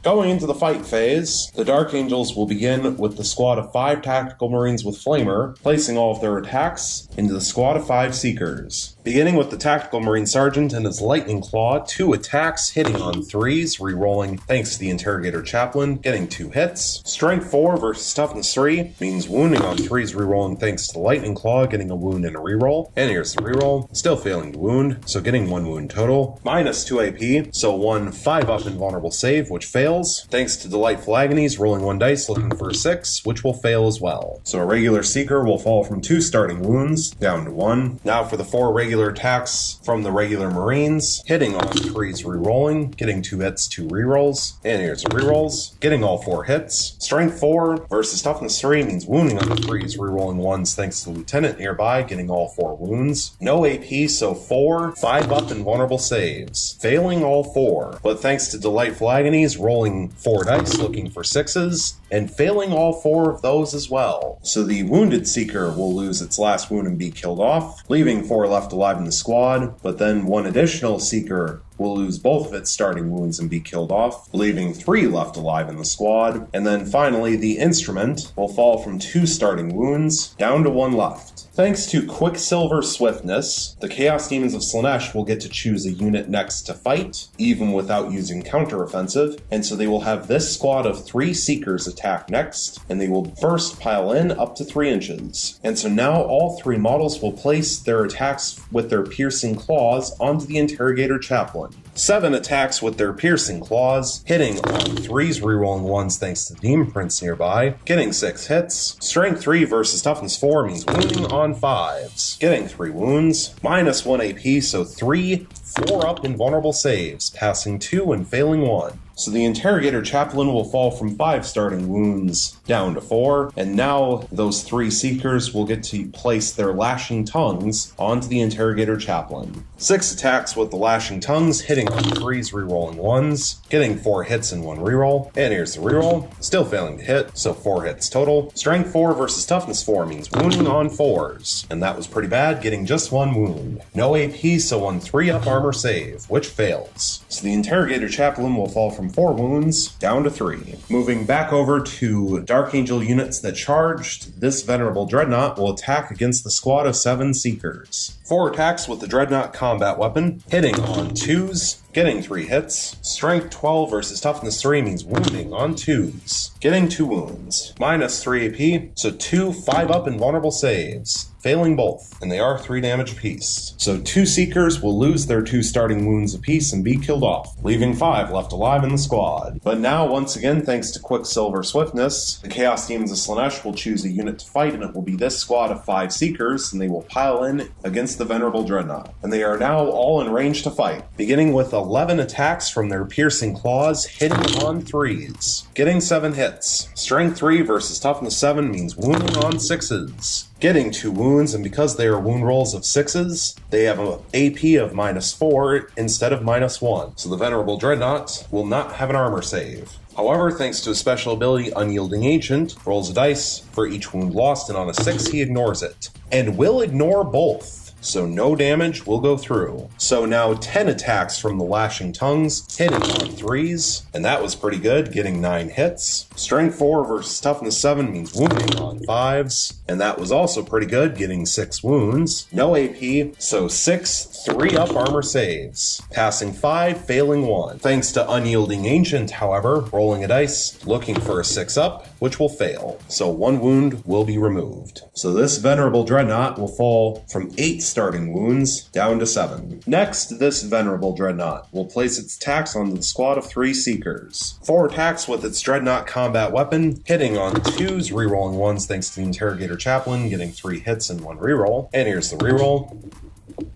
Going into the fight phase, the Dark Angels will begin with the squad of 5 Tactical Marines with Flamer, placing all of their attacks into the squad of 5 Seekers. Beginning with the Tactical Marine Sergeant and his Lightning Claw, 2 attacks, hitting on 3s, rerolling thanks to the Interrogator Chaplain, getting 2 hits. Strength 4 versus Toughness 3 means wounding on 3s, rerolling thanks to the Lightning Claw, getting a wound and a reroll. And here's the reroll, still failing to wound, so getting 1 wound total. Minus 2 AP, so 1 5-up invulnerable save, which fails. Thanks to Delightful Agonies, rolling 1 dice, looking for a 6, which will fail as well. So a regular Seeker will fall from 2 starting wounds, down to 1. Now for the 4 regular attacks from the regular Marines, hitting on 3s, rerolling, getting 2 hits, 2 rerolls. And here's the rerolls, getting all 4 hits. Strength 4 versus Toughness 3 means wounding on the 3s, rerolling 1s thanks to the Lieutenant nearby, getting all 4 wounds. No AP, so 4 5-up invulnerable saves, failing all 4. But thanks to Delightful Agonies, rolling 4 dice, looking for 6s, and failing all 4 of those as well. So the Wounded Seeker will lose its last wound and be killed off, leaving 4 left alive in the squad, but then 1 additional Seeker will lose both of its starting wounds and be killed off, leaving 3 left alive in the squad. And then finally, the Instrument will fall from 2 starting wounds down to 1 left. Thanks to Quicksilver Swiftness, the Chaos Demons of Slaanesh will get to choose a unit next to fight, even without using counteroffensive, and so they will have this squad of 3 Seekers attack next, and they will first pile in up to 3 inches. And so now all 3 models will place their attacks with their piercing claws onto the Interrogator Chaplain. 7 attacks with their piercing claws, hitting on 3s, rerolling 1s thanks to Demon Prince nearby, getting 6 hits. Strength 3 versus Toughness 4 means wounding on 5s, getting 3 wounds, minus 1 AP, so 3 4-up invulnerable saves, passing 2 and failing 1. So the Interrogator Chaplain will fall from 5 starting wounds down to 4, and now those 3 Seekers will get to place their Lashing Tongues onto the Interrogator Chaplain. 6 attacks with the Lashing Tongues, hitting on 3s, rerolling 1s, getting 4 hits and 1 reroll. And here's the reroll, still failing to hit, so 4 hits total. Strength 4 versus Toughness 4 means wounding on 4s, and that was pretty bad, getting just 1 wound. No AP, so 1 3-up armor save, which fails. So the Interrogator Chaplain will fall from 4 wounds down to 3. Moving back over to Dark Angel units that charged, this Venerable Dreadnought will attack against the squad of 7 Seekers. 4 attacks with the Dreadnought combat weapon, hitting on 2s, getting 3 hits. Strength 12 versus Toughness 3 means wounding on 2s, getting 2 wounds. Minus 3 AP, so 2 5-up invulnerable saves, failing both, and they are 3 damage apiece. So 2 Seekers will lose their 2 starting wounds apiece and be killed off, leaving 5 left alive in the squad. But now, once again, thanks to Quicksilver Swiftness, the Chaos Demons of Slaanesh will choose a unit to fight, and it will be this squad of 5 Seekers, and they will pile in against the Venerable Dreadnought. And they are now all in range to fight, beginning with 11 attacks from their piercing claws, hitting on 3s, getting 7 hits. Strength 3 versus Toughness 7 means wounding on 6s. Getting 2 wounds, and because they are wound rolls of 6s, they have an AP of -4 instead of -1. So the Venerable Dreadnought will not have an armor save. However, thanks to his special ability, Unyielding Ancient, rolls a dice for each wound lost, and on a 6 he ignores it. And will ignore both. So no damage will go through. So now 10 attacks from the Lashing Tongues, hitting on 3s, and that was pretty good, getting 9 hits. Strength 4 versus Toughness 7 means wounding on 5s, and that was also pretty good, getting 6 wounds. No AP, so 6 3-up armor saves, passing 5, failing 1. Thanks to Unyielding Ancient, however, rolling a dice, looking for a 6-up, which will fail. So 1 wound will be removed. So this Venerable Dreadnought will fall from 8 starting wounds down to 7. Next, this Venerable Dreadnought will place its attacks on the squad of 3 Seekers. 4 attacks with its Dreadnought combat weapon, hitting on 2s, rerolling 1s thanks to the Interrogator Chaplain, getting 3 hits and 1 reroll. And here's the reroll.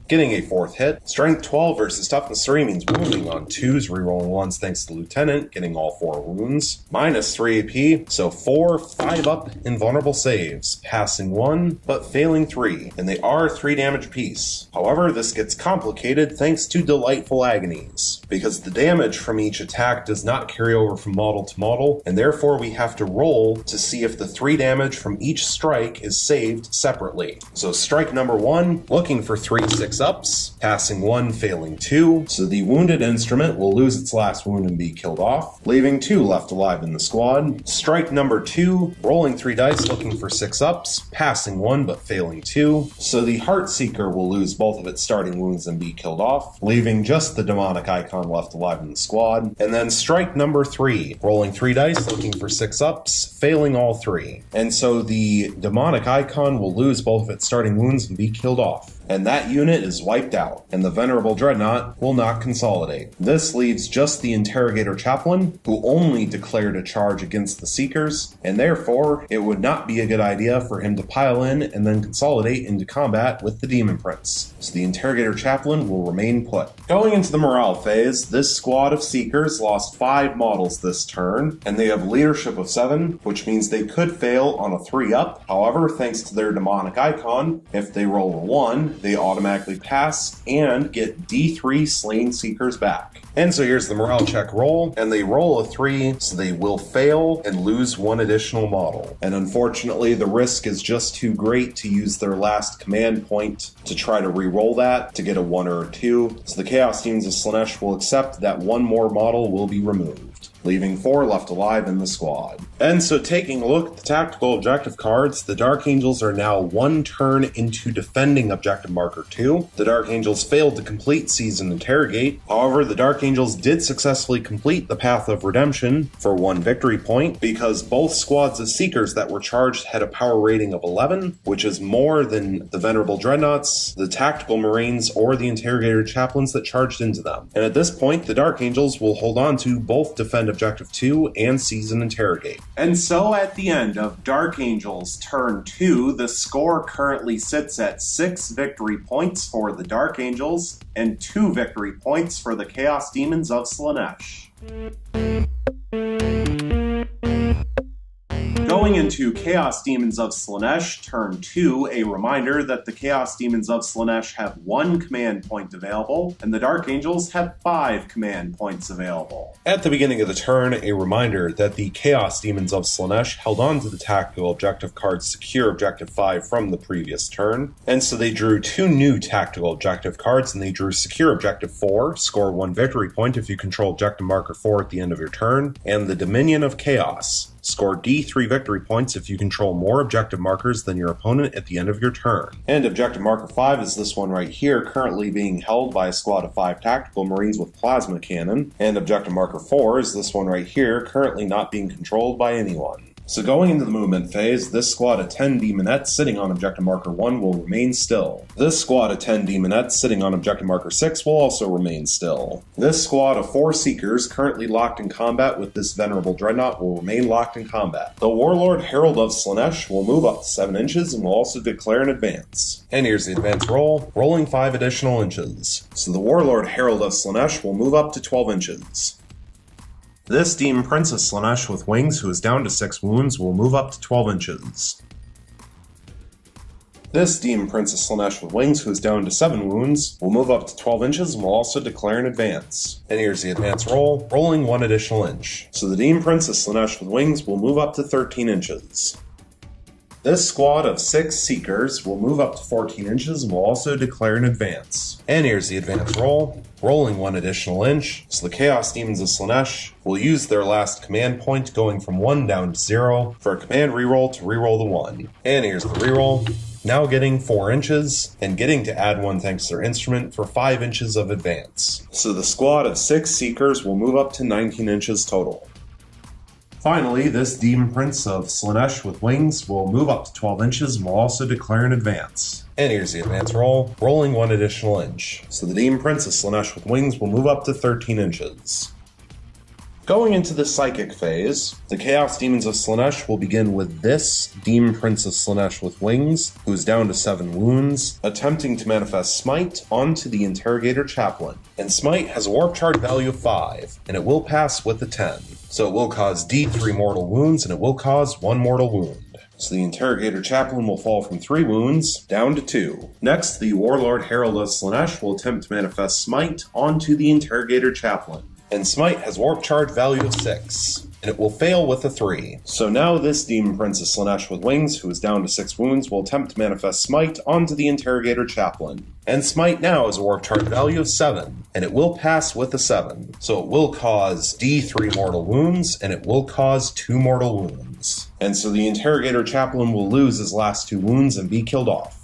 Getting a 4th hit. Strength 12 versus Toughness 3 means wounding on 2s, rerolling 1s thanks to Lieutenant, getting all 4 wounds. -3 AP, so 4 5-up invulnerable saves, passing 1, but failing 3, and they are 3 damage apiece. However, this gets complicated thanks to Delightful Agonies, because the damage from each attack does not carry over from model to model, and therefore we have to roll to see if the 3 damage from each strike is saved separately. So strike number 1, looking for 3 6-ups, passing 1, failing 2, so the wounded instrument will lose its last wound and be killed off, leaving 2 left alive in the squad. Strike number 2, rolling 3 dice, looking for 6-ups, passing 1 but failing 2, so the Heartseeker will lose both of its starting wounds and be killed off, leaving just the Demonic Icon left alive in the squad. And then strike number 3, rolling 3 dice, looking for 6-ups, failing all 3. And so the Demonic Icon will lose both of its starting wounds and be killed off. And that unit is wiped out, and the Venerable Dreadnought will not consolidate. This leaves just the Interrogator Chaplain, who only declared a charge against the Seekers, and therefore it would not be a good idea for him to pile in and then consolidate into combat with the Demon Prince. So the Interrogator Chaplain will remain put. Going into the morale phase, this squad of Seekers lost 5 models this turn, and they have leadership of 7, which means they could fail on a 3-up. However, thanks to their Demonic Icon, if they roll a 1, they automatically pass and get D3 slain Seekers back. And so here's the morale check roll, and they roll a 3, so they will fail and lose 1 additional model. And unfortunately, the risk is just too great to use their last command point to try to re-roll that to get a 1 or a 2. So the Chaos Demons of Slaanesh will accept that 1 more model will be removed, leaving 4 left alive in the squad. And so taking a look at the tactical objective cards, the Dark Angels are now 1 turn into defending objective marker 2. The Dark Angels failed to complete Seize and Interrogate. However, the Dark Angels did successfully complete the Path of Redemption for 1 victory point, because both squads of Seekers that were charged had a power rating of 11, which is more than the Venerable Dreadnoughts, the Tactical Marines, or the Interrogator Chaplains that charged into them. And at this point, the Dark Angels will hold on to both defend objective 2 and Seize and Interrogate. And so at the end of Dark Angels turn 2, the score currently sits at 6 victory points for the Dark Angels and 2 victory points for the Chaos Demons of Slaanesh. Going into Chaos Demons of Slaanesh turn 2, a reminder that the Chaos Demons of Slaanesh have 1 command point available, and the Dark Angels have 5 command points available. At the beginning of the turn, a reminder that the Chaos Demons of Slaanesh held on to the tactical objective card Secure Objective 5 from the previous turn, and so they drew 2 new tactical objective cards, and they drew Secure Objective 4, score 1 victory point if you control Objective Marker 4 at the end of your turn, and the Dominion of Chaos. Score D3 victory points if you control more objective markers than your opponent at the end of your turn. And objective marker 5 is this one right here, currently being held by a squad of 5 tactical marines with plasma cannon. And objective marker 4 is this one right here, currently not being controlled by anyone. So going into the movement phase, this squad of 10 Demonettes sitting on objective marker 1 will remain still. This squad of 10 Demonettes sitting on objective marker 6 will also remain still. This squad of 4 Seekers currently locked in combat with this Venerable Dreadnought will remain locked in combat. The Warlord Herald of Slaanesh will move up to 7 inches and will also declare an advance. And here's the advance roll, rolling 5 additional inches. So the Warlord Herald of Slaanesh will move up to 12 inches. This Demon Princess Slaanesh with wings, who is down to 6 wounds, will move up to 12 inches. This Demon Princess Slaanesh with wings, who is down to 7 wounds, will move up to 12 inches and will also declare an advance. And here's the advance roll, rolling 1 additional inch. So the Demon Princess Slaanesh with wings will move up to 13 inches. This squad of 6 Seekers will move up to 14 inches and will also declare an advance. And here's the advance roll, rolling 1 additional inch, so the Chaos Demons of Slaanesh will use their last command point, going from 1 down to 0, for a command reroll to reroll the 1. And here's the reroll, now getting 4 inches, and getting to add 1 thanks to their instrument for 5 inches of advance. So the squad of 6 Seekers will move up to 19 inches total. Finally, this Demon Prince of Slaanesh with wings will move up to 12 inches and will also declare an advance. And here's the advance roll, rolling 1 additional inch. So the Demon Prince of Slaanesh with wings will move up to 13 inches. Going into the Psychic phase, the Chaos Demons of Slaanesh will begin with this Demon Prince of Slaanesh with wings, who is down to 7 wounds, attempting to manifest Smite onto the Interrogator Chaplain. And Smite has a warp charge value of 5, and it will pass with a 10. So it will cause D3 mortal wounds, and it will cause 1 mortal wound. So the Interrogator Chaplain will fall from 3 wounds down to 2. Next, the Warlord Herald of Slaanesh will attempt to manifest Smite onto the Interrogator Chaplain. And Smite has warp charge value of 6, and it will fail with a 3. So now this Demon Princess Slaanesh with wings, who is down to 6 wounds, will attempt to manifest Smite onto the Interrogator Chaplain. And Smite now has a warp charge value of 7, and it will pass with a 7. So it will cause D3 mortal wounds, and it will cause 2 mortal wounds. And so the Interrogator Chaplain will lose his last 2 wounds and be killed off.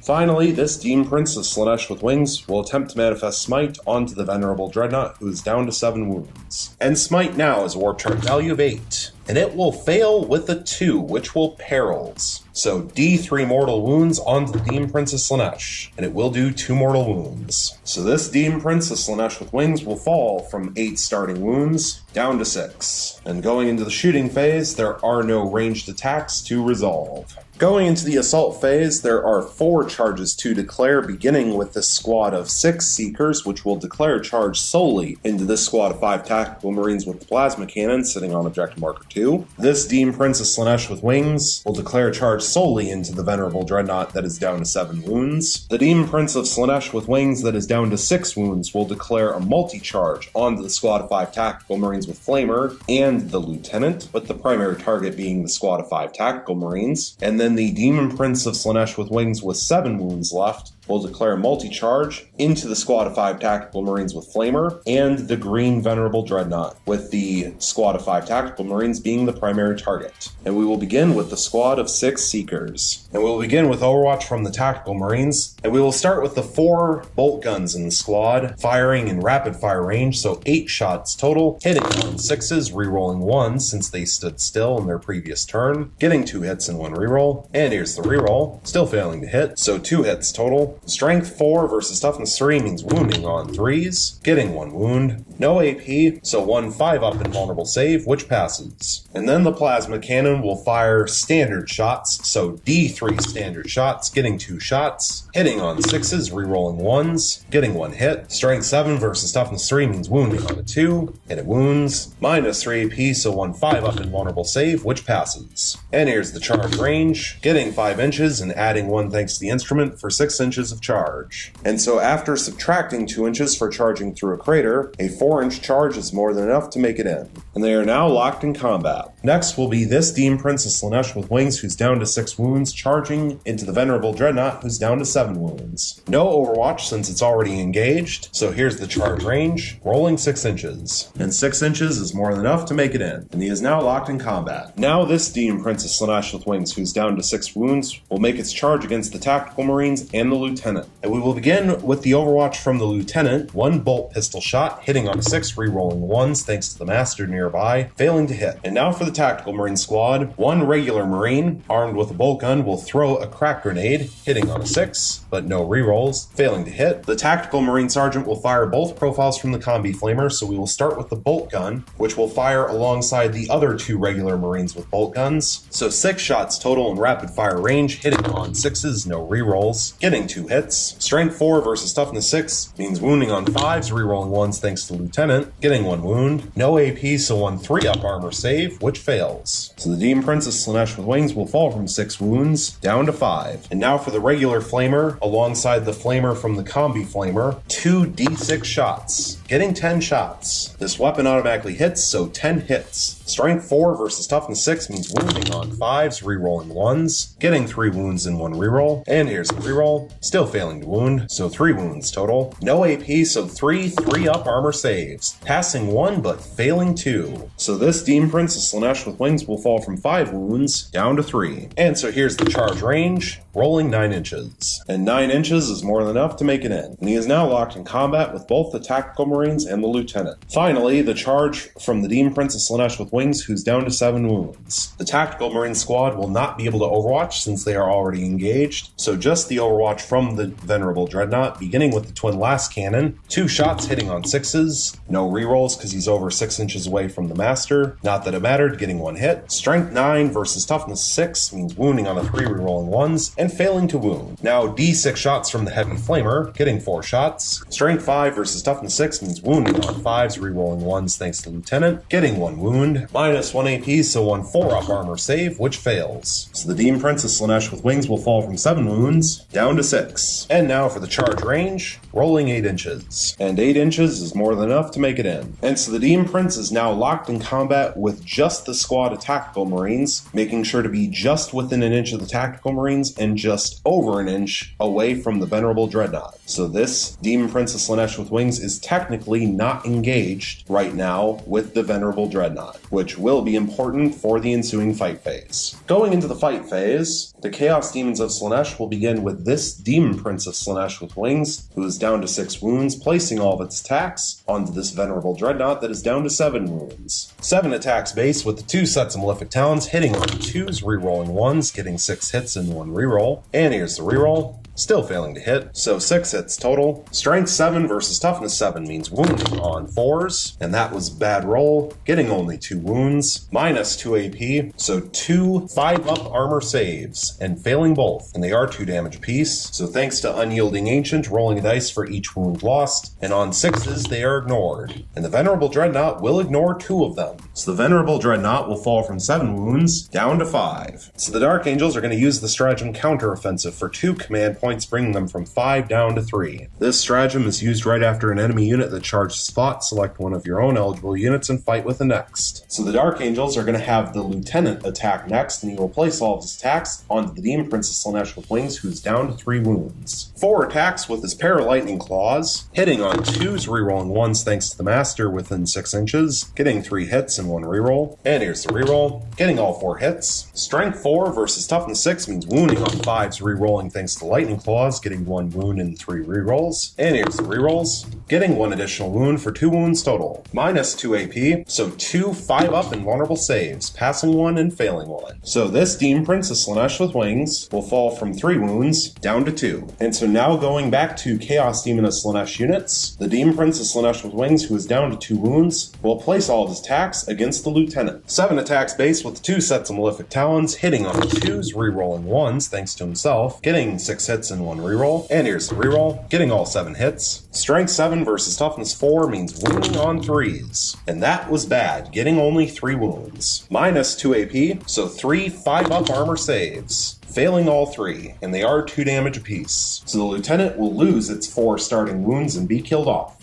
Finally, this Demon Prince of Slaanesh with wings will attempt to manifest Smite onto the Venerable Dreadnought, who is down to 7 wounds. And Smite now has a warp charge value of 8, and it will fail with a 2, which will Perils. So D3 mortal wounds onto the Demon Prince of Slaanesh, and it will do 2 mortal wounds. So this Demon Prince of Slaanesh with wings will fall from 8 starting wounds down to 6. And going into the shooting phase, there are no ranged attacks to resolve. Going into the assault phase, there are 4 charges to declare, beginning with this squad of 6 Seekers, which will declare a charge solely into this squad of 5 Tactical Marines with the Plasma Cannon sitting on Objective Marker 2. This Demon Prince of Slaanesh with wings will declare a charge solely into the Venerable Dreadnought that is down to 7 wounds. The Demon Prince of Slaanesh with wings that is down to 6 wounds will declare a multi-charge onto the squad of 5 Tactical Marines with Flamer and the Lieutenant, with the primary target being the squad of 5 Tactical Marines. And then the Demon Prince of Slaanesh with wings with 7 wounds left will declare a multi-charge into the squad of 5 Tactical Marines with Flamer and the Green Venerable Dreadnought, with the squad of 5 Tactical Marines being the primary target. And we will begin with the squad of 6 Seekers. And we will begin with Overwatch from the Tactical Marines, and we will start with the 4 bolt guns in the squad, firing in rapid fire range, so 8 shots total, hitting on 6s, rerolling 1 since they stood still in their previous turn, getting 2 hits and 1 reroll. And here's the reroll, still failing to hit, so 2 hits total. Strength 4 versus Toughness 3 means wounding on 3s, getting 1 wound. No AP, so 1 5-up invulnerable save, which passes. And then the Plasma Cannon will fire standard shots, so D3 standard shots, getting 2 shots, hitting on 6s, rerolling 1s, getting 1 hit. Strength 7 versus Toughness 3 means wounding on a 2, and it wounds. Minus 3 AP, so 1 5-up invulnerable save, which passes. And here's the charge range, getting 5 inches and adding 1 thanks to the instrument for 6 inches of charge. And so after subtracting 2 inches for charging through a crater, a 4-inch charge is more than enough to make it in. And they are now locked in combat. Next will be this Demon Prince of Slaanesh with wings, who's down to 6 wounds, charging into the Venerable Dreadnought, who's down to 7 wounds. No Overwatch since it's already engaged, so here's the charge range, rolling 6 inches. And 6 inches is more than enough to make it in, and he is now locked in combat. Now this Demon Prince of Slaanesh with wings, who's down to 6 wounds, will make its charge against the Tactical Marines and the Lieutenant. And we will begin with the Overwatch from the Lieutenant, 1 bolt pistol shot, hitting on a 6, rerolling 1s thanks to the Master nearby, failing to hit. And now for the Tactical Marine squad, 1 regular Marine, armed with a bolt gun, will throw a crack grenade, hitting on a 6, but no rerolls, failing to hit. The Tactical Marine Sergeant will fire both profiles from the Combi Flamer, so we will start with the bolt gun, which will fire alongside the other 2 regular Marines with bolt guns. So 6 shots total in rapid fire range, hitting on 6s, no rerolls, getting 2 2 hits. Strength 4 versus Toughness 6 means wounding on 5s, rerolling 1s thanks to Lieutenant, getting 1 wound. No AP, so 1 3-up armor save, which fails. So the Demon Princess Slaanesh with Wings will fall from 6 wounds down to 5. And now for the regular Flamer, alongside the Flamer from the Combi Flamer, 2 D6 shots, getting 10 shots. This weapon automatically hits, so 10 hits. Strength 4 versus Toughness 6 means wounding on 5s, rerolling 1s, getting 3 wounds in 1 reroll. And here's the reroll, still failing to wound, so 3 wounds total. No AP, so 3 3-up armor saves, passing 1 but failing 2. So this Demon Princess Slaanesh with Wings will fall from 5 wounds down to 3. And so here's the charge range, rolling 9 inches. And 9 inches is more than enough to make it in. And he is now locked in combat with both the Tactical Marines and the Lieutenant. Finally, the charge from the Demon Princess Slaanesh with Wings, who's down to 7 wounds. The Tactical Marine squad will not be able to overwatch since they are already engaged, so just the overwatch from the Venerable Dreadnought, beginning with the Twin Last Cannon, 2 shots hitting on 6s, no rerolls because he's over 6 inches away from the Master, not that it mattered, getting 1 hit. Strength 9 versus Toughness 6 means wounding on a 3 rerolling 1s, and failing to wound. Now D6 shots from the Heavy Flamer, getting 4 shots. Strength 5 versus Toughness 6 means wounding on 5s, rerolling 1s thanks to Lieutenant, getting 1 wound. Minus 1 AP, so 1 4-up armor save, which fails. So the Demon Princess Slaanesh with Wings will fall from 7 wounds down to 6. And now for the charge range, rolling 8 inches. And 8 inches is more than enough to make it in. And so the Demon Prince is now locked in combat with just the squad of Tactical Marines, making sure to be just within an inch of the Tactical Marines and just over an inch away from the Venerable Dreadnought. So this Demon Princess Slaanesh with Wings is technically not engaged right now with the Venerable Dreadnought, which will be important for the ensuing fight phase. Going into the fight phase, the Chaos Demons of Slaanesh will begin with this Demon Princess Slaanesh with Wings, who is down to 6 wounds, placing all of its attacks onto this Venerable Dreadnought that is down to 7 wounds. 7 attacks base with the 2 sets of Malefic Talons, hitting on 2s, rerolling 1s, getting 6 hits in 1 reroll. And here's the reroll. Still failing to hit, so 6 hits total. Strength 7 versus Toughness 7 means wounding on 4s, and that was a bad roll, getting only 2 wounds. Minus 2 AP, so 2 5-up armor saves, and failing both, and they are 2 damage apiece. So thanks to Unyielding Ancient, rolling a dice for each wound lost, and on 6s they are ignored. And the Venerable Dreadnought will ignore 2 of them. So the Venerable Dreadnought will fall from 7 wounds down to 5. So the Dark Angels are going to use the stratagem counteroffensive for 2 command points, bringing them from 5 down to 3. This stratagem is used right after an enemy unit that charges spot, select one of your own eligible units and fight with the next. So the Dark Angels are going to have the Lieutenant attack next, and he will place all of his attacks onto the Demon Princess Slaanesh with Wings, who's down to 3 wounds. 4 attacks with his Paralightning Claws, hitting on 2s, rerolling 1s thanks to the Master within 6 inches, getting 3 hits in 1 reroll. And here's the reroll, getting all 4 hits. Strength 4 versus Toughness 6 means wounding on 5s, rerolling thanks to Lightning Claws, getting 1 wound in 3 rerolls. And here's the rerolls, getting 1 additional wound for 2 wounds total. Minus 2 AP, so 2 5-up invulnerable saves, passing 1 and failing 1. So this Demon Princess Slaanesh with Wings will fall from 3 wounds down to 2. And so now going back to Chaos Demon of Slaanesh units, the Demon Princess Slaanesh with Wings, who is down to 2 wounds, will place all of his attacks against the Lieutenant. 7 attacks base with 2 sets of Malefic Talons, hitting on 2s, rerolling 1s thanks to himself, getting 6 hits in 1 reroll. And here's the reroll, getting all 7 hits. Strength 7 versus Toughness 4 means wounding on 3s. And that was bad, getting only 3 wounds. Minus 2 AP, so 3 5-up armor saves, failing all 3, and they are 2 damage apiece. So the Lieutenant will lose its 4 starting wounds and be killed off.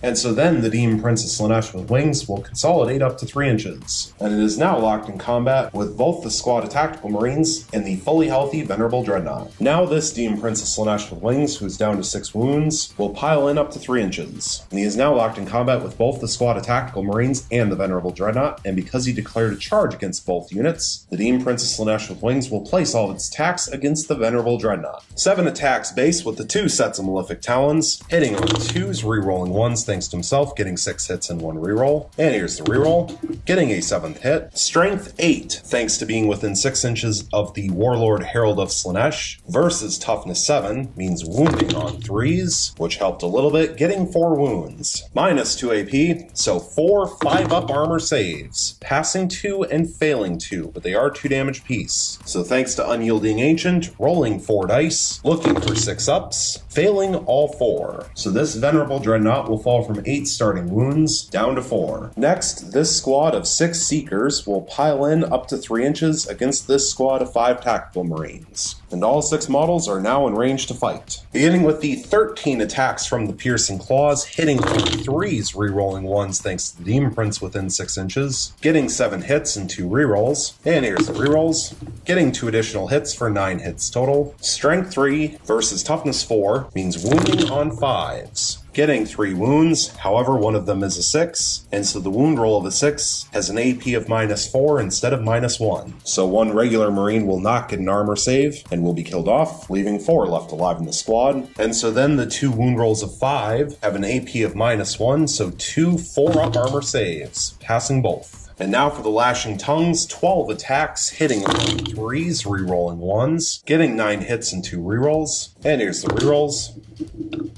And so then the Demon Princess Slaanesh with Wings will consolidate up to 3 inches, and it is now locked in combat with both the squad of Tactical Marines and the fully healthy Venerable Dreadnought. Now this Demon Princess Slaanesh with Wings, who is down to 6 wounds, will pile in up to 3 inches, and he is now locked in combat with both the squad of Tactical Marines and the Venerable Dreadnought, and because he declared a charge against both units, the Demon Princess Slaanesh with Wings will place all of its attacks against the Venerable Dreadnought. 7 attacks base with the 2 sets of Malefic Talons, hitting on 2s, rerolling 1s thanks to himself, getting 6 hits and 1 reroll. And here's the reroll, getting a 7th hit. Strength 8, thanks to being within 6 inches of the Warlord Herald of Slaanesh, versus Toughness 7, means wounding on 3s, which helped a little bit, getting 4 wounds. Minus 2 AP, so 4 5-up armor saves, passing 2 and failing 2, but they are 2 damage apiece. So thanks to Unyielding Ancient, rolling 4 dice, looking for 6 ups, failing all 4. So this Venerable Dreadnought will fall from 8 starting wounds down to 4. Next, this squad of 6 Seekers will pile in up to 3 inches against this squad of 5 Tactical Marines. And all 6 models are now in range to fight. Beginning with the 13 attacks from the Piercing Claws, hitting on 3s, rerolling 1s thanks to the Demon Prince within 6 inches, getting 7 hits and 2 rerolls. And here's the rerolls, getting 2 additional hits for 9 hits total. Strength 3 versus Toughness 4 means wounding on 5s. Getting 3 wounds, however one of them is a 6, and so the wound roll of a 6 has an AP of -4 instead of -1. So 1 regular Marine will not get an armor save and will be killed off, leaving 4 left alive in the squad. And so then the 2 wound rolls of 5 have an AP of -1, so 2 4-up armor saves, passing both. And now for the Lashing Tongues, 12 attacks, hitting on 3s, rerolling 1s, getting 9 hits and 2 rerolls. And here's the rerolls,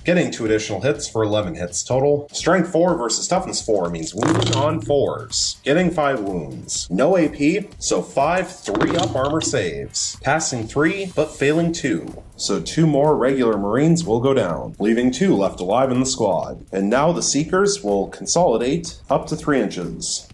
getting 2 additional hits for 11 hits total. Strength 4 versus Toughness 4 means wounding on 4s, getting 5 wounds. No AP, so 5 3-up armor saves, passing 3 but failing 2. So 2 more regular Marines will go down, leaving 2 left alive in the squad. And now the Seekers will consolidate up to 3 inches.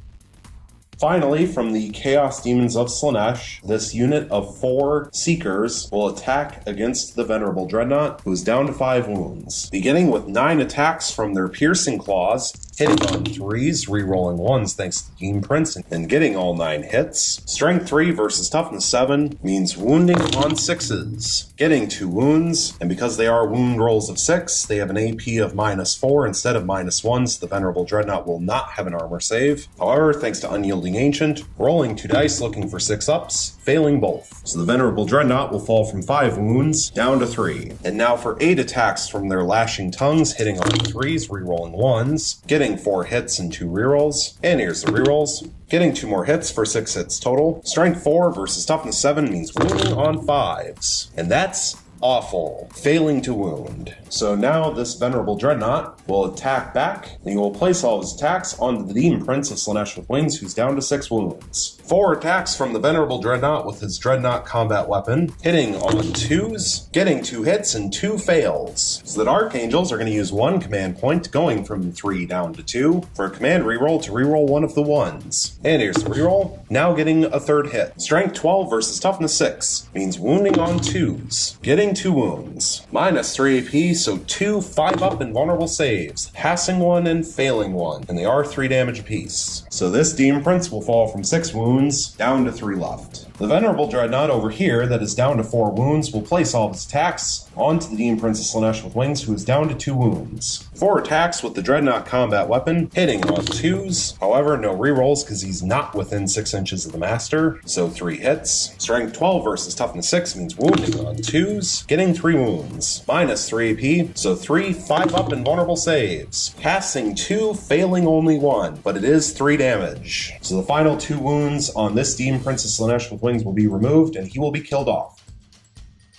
Finally, from the Chaos Demons of Slaanesh, this unit of 4 Seekers will attack against the Venerable Dreadnought, who is down to 5 wounds. Beginning with 9 attacks from their Piercing Claws, hitting on 3s, rerolling 1s thanks to the Demon Prince, and getting all 9 hits. Strength 3 versus Toughness 7 means wounding on 6s, getting 2 wounds, and because they are wound rolls of 6, they have an AP of -4 instead of -1, so the Venerable Dreadnought will not have an armor save. However, thanks to Unyielding Ancient, rolling 2 dice looking for 6 ups, failing both. So the Venerable Dreadnought will fall from 5 wounds down to 3. And now for 8 attacks from their Lashing Tongues, hitting on 3s, rerolling 1s, getting 4 hits and 2 rerolls. And here's the rerolls, getting 2 more hits for 6 hits total. Strength 4 versus Toughness 7 means wounding on 5s. And that's awful, failing to wound. So now this Venerable Dreadnought will attack back, and he will place all his attacks onto the Demon Prince of Slaanesh with Wings, who's down to 6 wounds. 4 attacks from the Venerable Dreadnought with his Dreadnought combat weapon, hitting on 2s, getting 2 hits and 2 fails. So the Archangels are going to use 1 command point, going from 3 down to 2, for a command reroll to reroll 1 of the 1s. And here's the reroll, now getting a 3rd hit. Strength 12 versus Toughness 6 means wounding on 2s, getting 2 wounds. Minus 3 AP, so 2 5-up invulnerable saves, passing 1 and failing 1, and they are 3 damage apiece. So this Demon Prince will fall from 6 wounds down to 3 left. The Venerable Dreadnought over here, that is down to 4 wounds, will place all of his attacks onto the Demon Prince of Slaanesh with Wings, who is down to 2 wounds. 4 attacks with the Dreadnought combat weapon, hitting on 2s. However, no rerolls because he's not within 6 inches of the Master, so 3 hits. Strength 12 versus Toughness 6 means wounding on 2s, getting 3 wounds. Minus 3 AP, so 3 5-up invulnerable saves. Passing 2, failing only 1, but it is 3 damage. So the final 2 wounds on this Demon Prince of Slaanesh with Wings will be removed, and he will be killed off.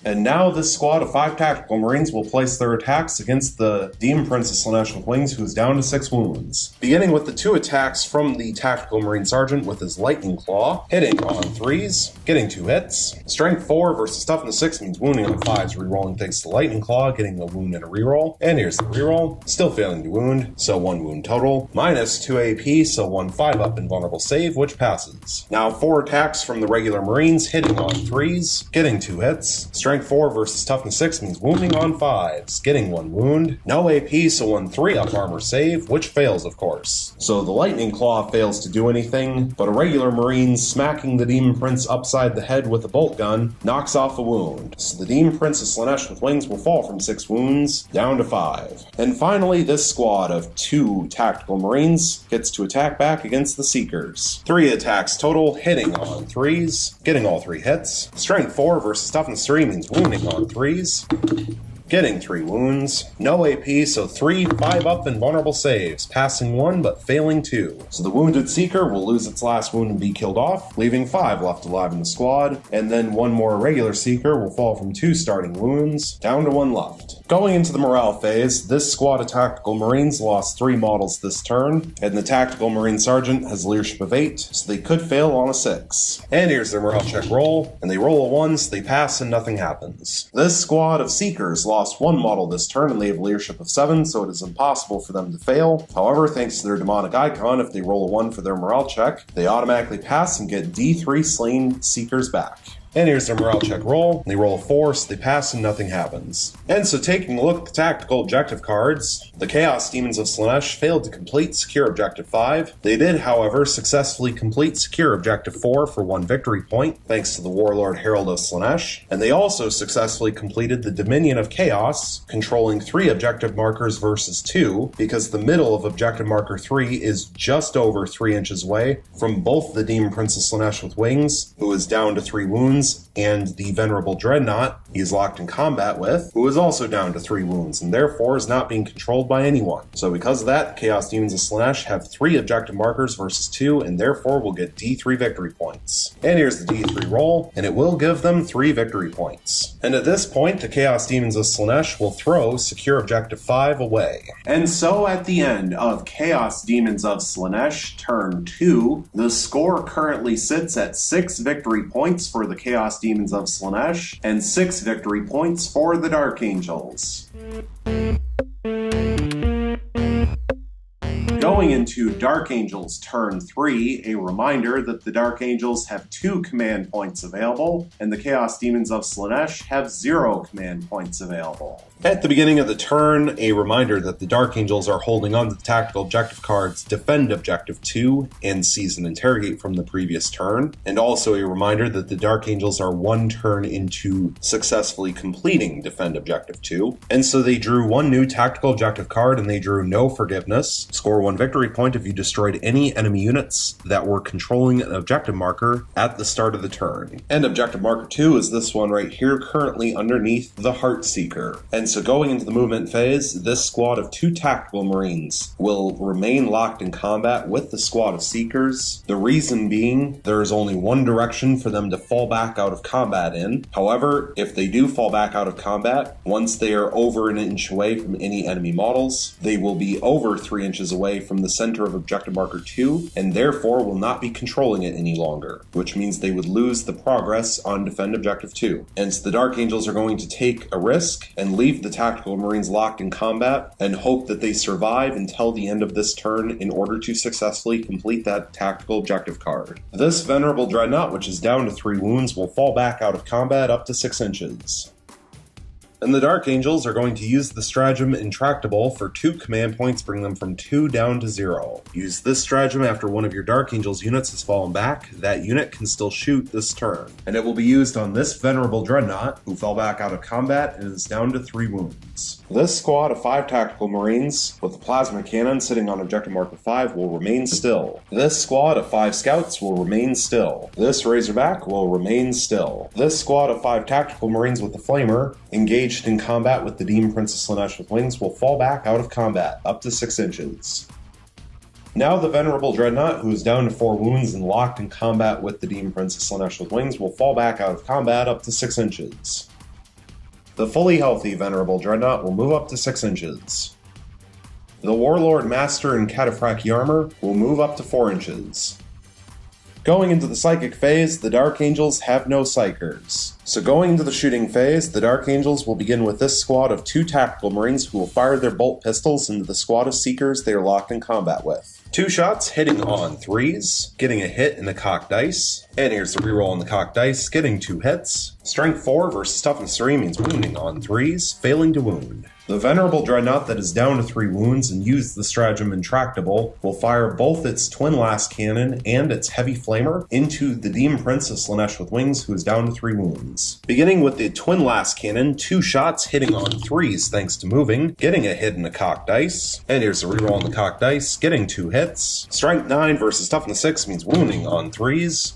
And now this squad of 5 Tactical Marines will place their attacks against the Demon Prince of Slaanesh with Wings, who is down to 6 wounds. Beginning with the 2 attacks from the Tactical Marine Sergeant with his Lightning Claw, hitting on 3s, getting 2 hits. Strength 4 versus Toughness 6 means wounding on 5s, rerolling thanks to Lightning Claw, getting a wound and a reroll. And here's the reroll, still failing to wound, so 1 wound total. Minus 2 AP, so 1 5-up invulnerable save, which passes. Now 4 attacks from the regular Marines, hitting on 3s, getting 2 hits. Strength 4 versus Toughness 6 means wounding on 5s, getting 1 wound. No AP, so 1 3-up armor save, which fails, of course. So the Lightning Claw fails to do anything, but a regular Marine smacking the Demon Prince upside the head with a bolt gun knocks off a wound. So the Demon Prince of Slaanesh with Wings will fall from 6 wounds down to 5. And finally, this squad of 2 Tactical Marines gets to attack back against the Seekers. 3 attacks total, hitting on 3s, getting all 3 hits. Strength 4 versus Toughness 3 means wounding on 3s. getting 3 wounds. No AP, so 3 5-up invulnerable saves, passing 1 but failing 2. So the Wounded Seeker will lose its last wound and be killed off, leaving 5 left alive in the squad, and then 1 more regular Seeker will fall from 2 starting wounds, down to 1 left. Going into the morale phase, this squad of Tactical Marines lost 3 models this turn, and the Tactical Marine Sergeant has leadership of 8, so they could fail on a 6. And here's their morale check roll, and they roll a 1, so they pass and nothing happens. This squad of Seekers lost 1 model this turn, and they have leadership of 7, so it is impossible for them to fail. However, thanks to their demonic icon, if they roll a 1 for their morale check, they automatically pass and get D3 slain Seekers back. And here's their morale check roll. They roll a 4, so they pass and nothing happens. And so taking a look at the tactical objective cards, the Chaos Demons of Slaanesh failed to complete Secure Objective 5. They did, however, successfully complete Secure Objective 4 for 1 victory point, thanks to the Warlord Herald of Slaanesh. And they also successfully completed the Dominion of Chaos, controlling 3 objective markers versus 2, because the middle of Objective Marker 3 is just over 3 inches away from both the Demon Prince of Slaanesh with wings, who is down to 3 wounds, and the Venerable Dreadnought he is locked in combat with, who is also down to 3 wounds, and therefore is not being controlled by anyone. So because of that, the Chaos Demons of Slaanesh have 3 objective markers versus 2, and therefore will get D3 victory points. And here's the D3 roll, and it will give them 3 victory points. And at this point, the Chaos Demons of Slaanesh will throw Secure Objective 5 away. And so at the end of Chaos Demons of Slaanesh turn 2, the score currently sits at 6 victory points for the Chaos Demons of Slaanesh and 6 victory points for the Dark Angels. Going into Dark Angels turn 3, a reminder that the Dark Angels have 2 command points available, and the Chaos Demons of Slaanesh have 0 command points available. At the beginning of the turn, a reminder that the Dark Angels are holding on to the tactical objective cards Defend Objective 2 and Seize and Interrogate from the previous turn, and also a reminder that the Dark Angels are 1 turn into successfully completing Defend Objective 2, and so they drew 1 new tactical objective card and they drew No Forgiveness. Score 1 victory point if you destroyed any enemy units that were controlling an objective marker at the start of the turn. And objective marker 2 is this one right here, currently underneath the Heartseeker. And so going into the movement phase, this squad of 2 tactical marines will remain locked in combat with the squad of Seekers. The reason being, there is only 1 direction for them to fall back out of combat in. However, if they do fall back out of combat, once they are over an inch away from any enemy models, they will be over 3 inches away from the center of objective marker 2, and therefore will not be controlling it any longer, which means they would lose the progress on Defend Objective 2. And so the Dark Angels are going to take a risk and leave the tactical marines locked in combat and hope that they survive until the end of this turn in order to successfully complete that tactical objective card. This Venerable Dreadnought, which is down to 3 wounds, will fall back out of combat up to 6 inches. And the Dark Angels are going to use the stratagem Intractable for 2 command points, bring them from 2 down to 0. Use this stratagem after one of your Dark Angels units has fallen back. That unit can still shoot this turn. And it will be used on this Venerable Dreadnought, who fell back out of combat and is down to 3 wounds. This squad of 5 tactical marines with the plasma cannon sitting on objective marker 5 will remain still. This squad of 5 scouts will remain still. This Razorback will remain still. This squad of 5 tactical marines with the flamer engaged in combat with the Demon Prince of Slaanesh with wings will fall back out of combat up to 6 inches. Now the Venerable Dreadnought, who is down to 4 wounds and locked in combat with the Demon Prince of Slaanesh with wings, will fall back out of combat up to 6 inches. The fully healthy Venerable Dreadnought will move up to 6 inches. The Warlord Master in Cataphractii armor will move up to 4 inches. Going into the Psychic phase, the Dark Angels have no Psychers. So going into the shooting phase, the Dark Angels will begin with this squad of 2 tactical marines who will fire their bolt pistols into the squad of Seekers they are locked in combat with. 2 shots hitting on 3s, getting a hit in the cocked dice, and here's the reroll on the cocked dice, getting 2 hits. Strength 4 versus Toughness 3 means wounding on 3s, failing to wound. The Venerable Dreadnought that is down to 3 wounds and used the stratagem Intractable will fire both its twin last cannon and its heavy flamer into the Demon Prince of Slaanesh with wings, who is down to 3 wounds. Beginning with the twin last cannon, 2 shots hitting on 3s thanks to moving, getting a hit in the cocked dice, and here's the reroll on the cocked dice, getting 2 hits. Strength 9 versus Toughness 6 means wounding on 3s.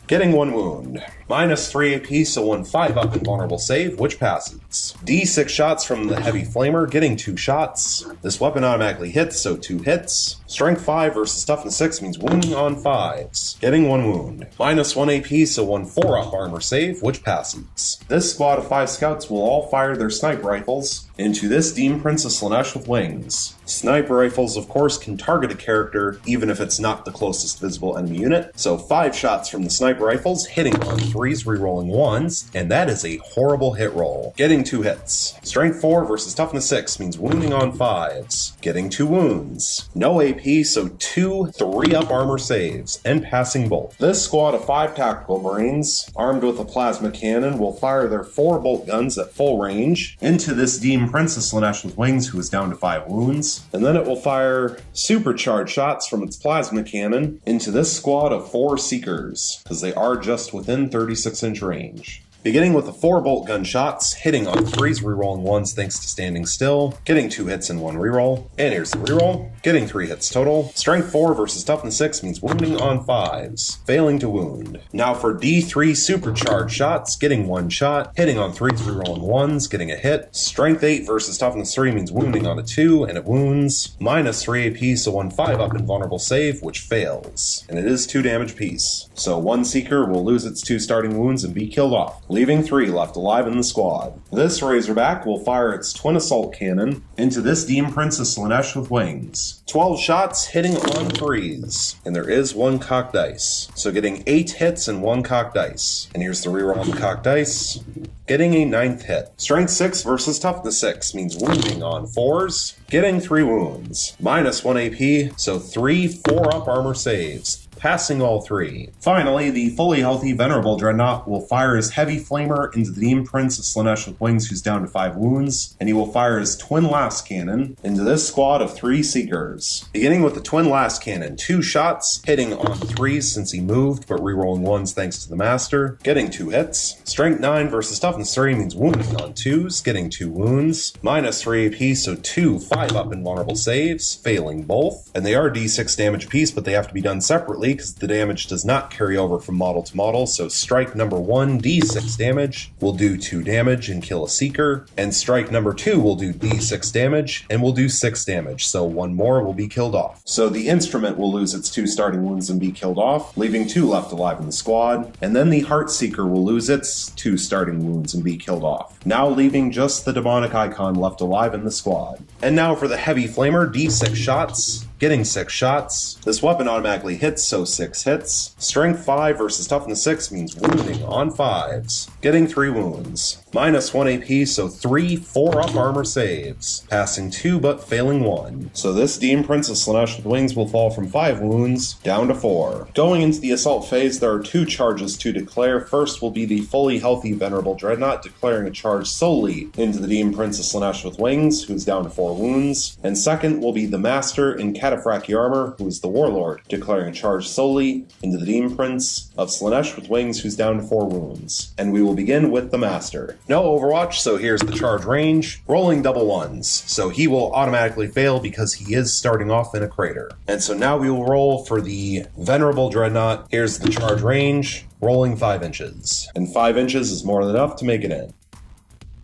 getting 1 wound. -3 AP, so 1 5-up invulnerable save, which passes. D6 shots from the Heavy Flamer, getting 2 shots. This weapon automatically hits, so 2 hits. Strength 5 versus Toughness 6 means wounding on 5s, getting 1 wound. -1 AP, so 1 4-up armor save, which passes. This squad of 5 scouts will all fire their sniper rifles into this Demon Prince of Slaanesh with wings. Sniper rifles, of course, can target a character even if it's not the closest visible enemy unit, so 5 shots from the sniper rifles, hitting on 3s, rerolling 1s, and that is a horrible hit roll, getting 2 hits. Strength 4 versus Toughness 6 means wounding on 5s, getting 2 wounds. No AP, so 2 3-up armor saves, and passing both. This squad of 5 tactical marines, armed with a plasma cannon, will fire their 4 bolt guns at full range into this Demon Prince of Slaanesh with wings, who is down to 5 wounds. And then it will fire supercharged shots from its plasma cannon into this squad of 4 Seekers, because they are just within 36-inch range. Beginning with the 4 bolt gun shots, hitting on 3s, rerolling 1s thanks to standing still, getting 2 hits and 1 reroll. And here's the reroll, getting 3 hits total. Strength 4 versus Toughness 6 means wounding on 5s, failing to wound. Now for D3 supercharged shots, getting 1 shot, hitting on 3s, rerolling 1s, getting a hit. Strength 8 versus Toughness 3 means wounding on a 2, and it wounds. -3 AP, so 1 5-up invulnerable save, which fails. And it is 2 damage apiece. So 1 Seeker will lose its 2 starting wounds and be killed off, leaving 3 left alive in the squad. This Razorback will fire its twin assault cannon into this Demon Prince of Slaanesh with wings. 12 shots, hitting on 3s, and there is 1 cocked dice, so getting 8 hits and 1 cocked dice. And here's the reroll on the cocked dice, getting a 9th hit. Strength 6 versus Toughness 6 means wounding on 4s, getting 3 wounds. -1 AP, so 3 4-up armor saves, passing all 3. Finally, the fully healthy Venerable Dreadnought will fire his Heavy Flamer into the Demon Prince of Slaanesh with wings, who's down to 5 wounds, and he will fire his Twin Last Cannon into this squad of 3 Seekers. Beginning with the Twin Last Cannon, 2 shots, hitting on 3s since he moved, but rerolling 1s thanks to the Master, getting 2 hits. Strength 9 versus Toughness 3 means wounding on 2s, getting 2 wounds. -3 AP, so 2 5-up invulnerable saves, failing both. And they are D6 damage apiece, but they have to be done separately because the damage does not carry over from model to model, so strike number 1, D6 damage, will do 2 damage and kill a Seeker, and strike number 2 will do D6 damage and will do 6 damage, so 1 more will be killed off. So the Instrument will lose its 2 starting wounds and be killed off, leaving 2 left alive in the squad, and then the Heart Seeker will lose its 2 starting wounds and be killed off, now leaving just the Demonic Icon left alive in the squad. And now for the Heavy Flamer, D6 shots, getting 6 shots. This weapon automatically hits, so 6 hits. Strength 5 versus Toughness 6 means wounding on 5s, getting 3 wounds. -1 AP, so 3 4-up armor saves, passing 2 but failing 1. So this Demon Prince of Slaanesh with wings will fall from 5 wounds down to 4. Going into the assault phase, there are 2 charges to declare. First will be the fully healthy Venerable Dreadnought, declaring a charge solely into the Demon Prince of Slaanesh with wings, who's down to 4 wounds. And second will be the Master in Cataphractii armor, who is the Warlord, declaring a charge solely into the Demon Prince of Slaanesh with wings, who's down to 4 wounds. And we will begin with the Master. No Overwatch, so here's the charge range. Rolling double 1s, so he will automatically fail because he is starting off in a crater. And so now we will roll for the Venerable Dreadnought. Here's the charge range, rolling 5 inches. And 5 inches is more than enough to make it in.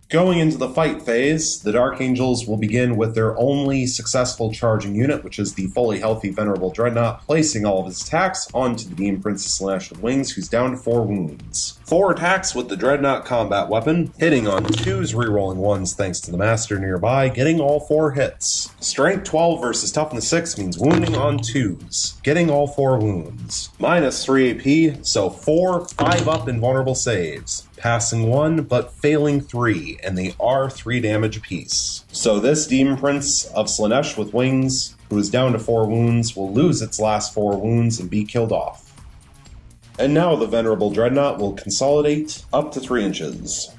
Going into the fight phase, the Dark Angels will begin with their only successful charging unit, which is the fully healthy Venerable Dreadnought, placing all of his attacks onto the Demon Prince of Slaanesh with wings, who's down to 4 wounds. 4 attacks with the Dreadnought combat weapon, hitting on 2s, rerolling 1s thanks to the Master nearby, getting all 4 hits. Strength 12 versus Toughness 6 means wounding on 2s, getting all 4 wounds. -3 AP, so 4 5-up invulnerable saves, passing 1 but failing 3, and they are 3 damage apiece. So this Demon Prince of Slaanesh with wings, who is down to 4 wounds, will lose its last 4 wounds and be killed off. And now the Venerable Dreadnought will consolidate up to 3 inches.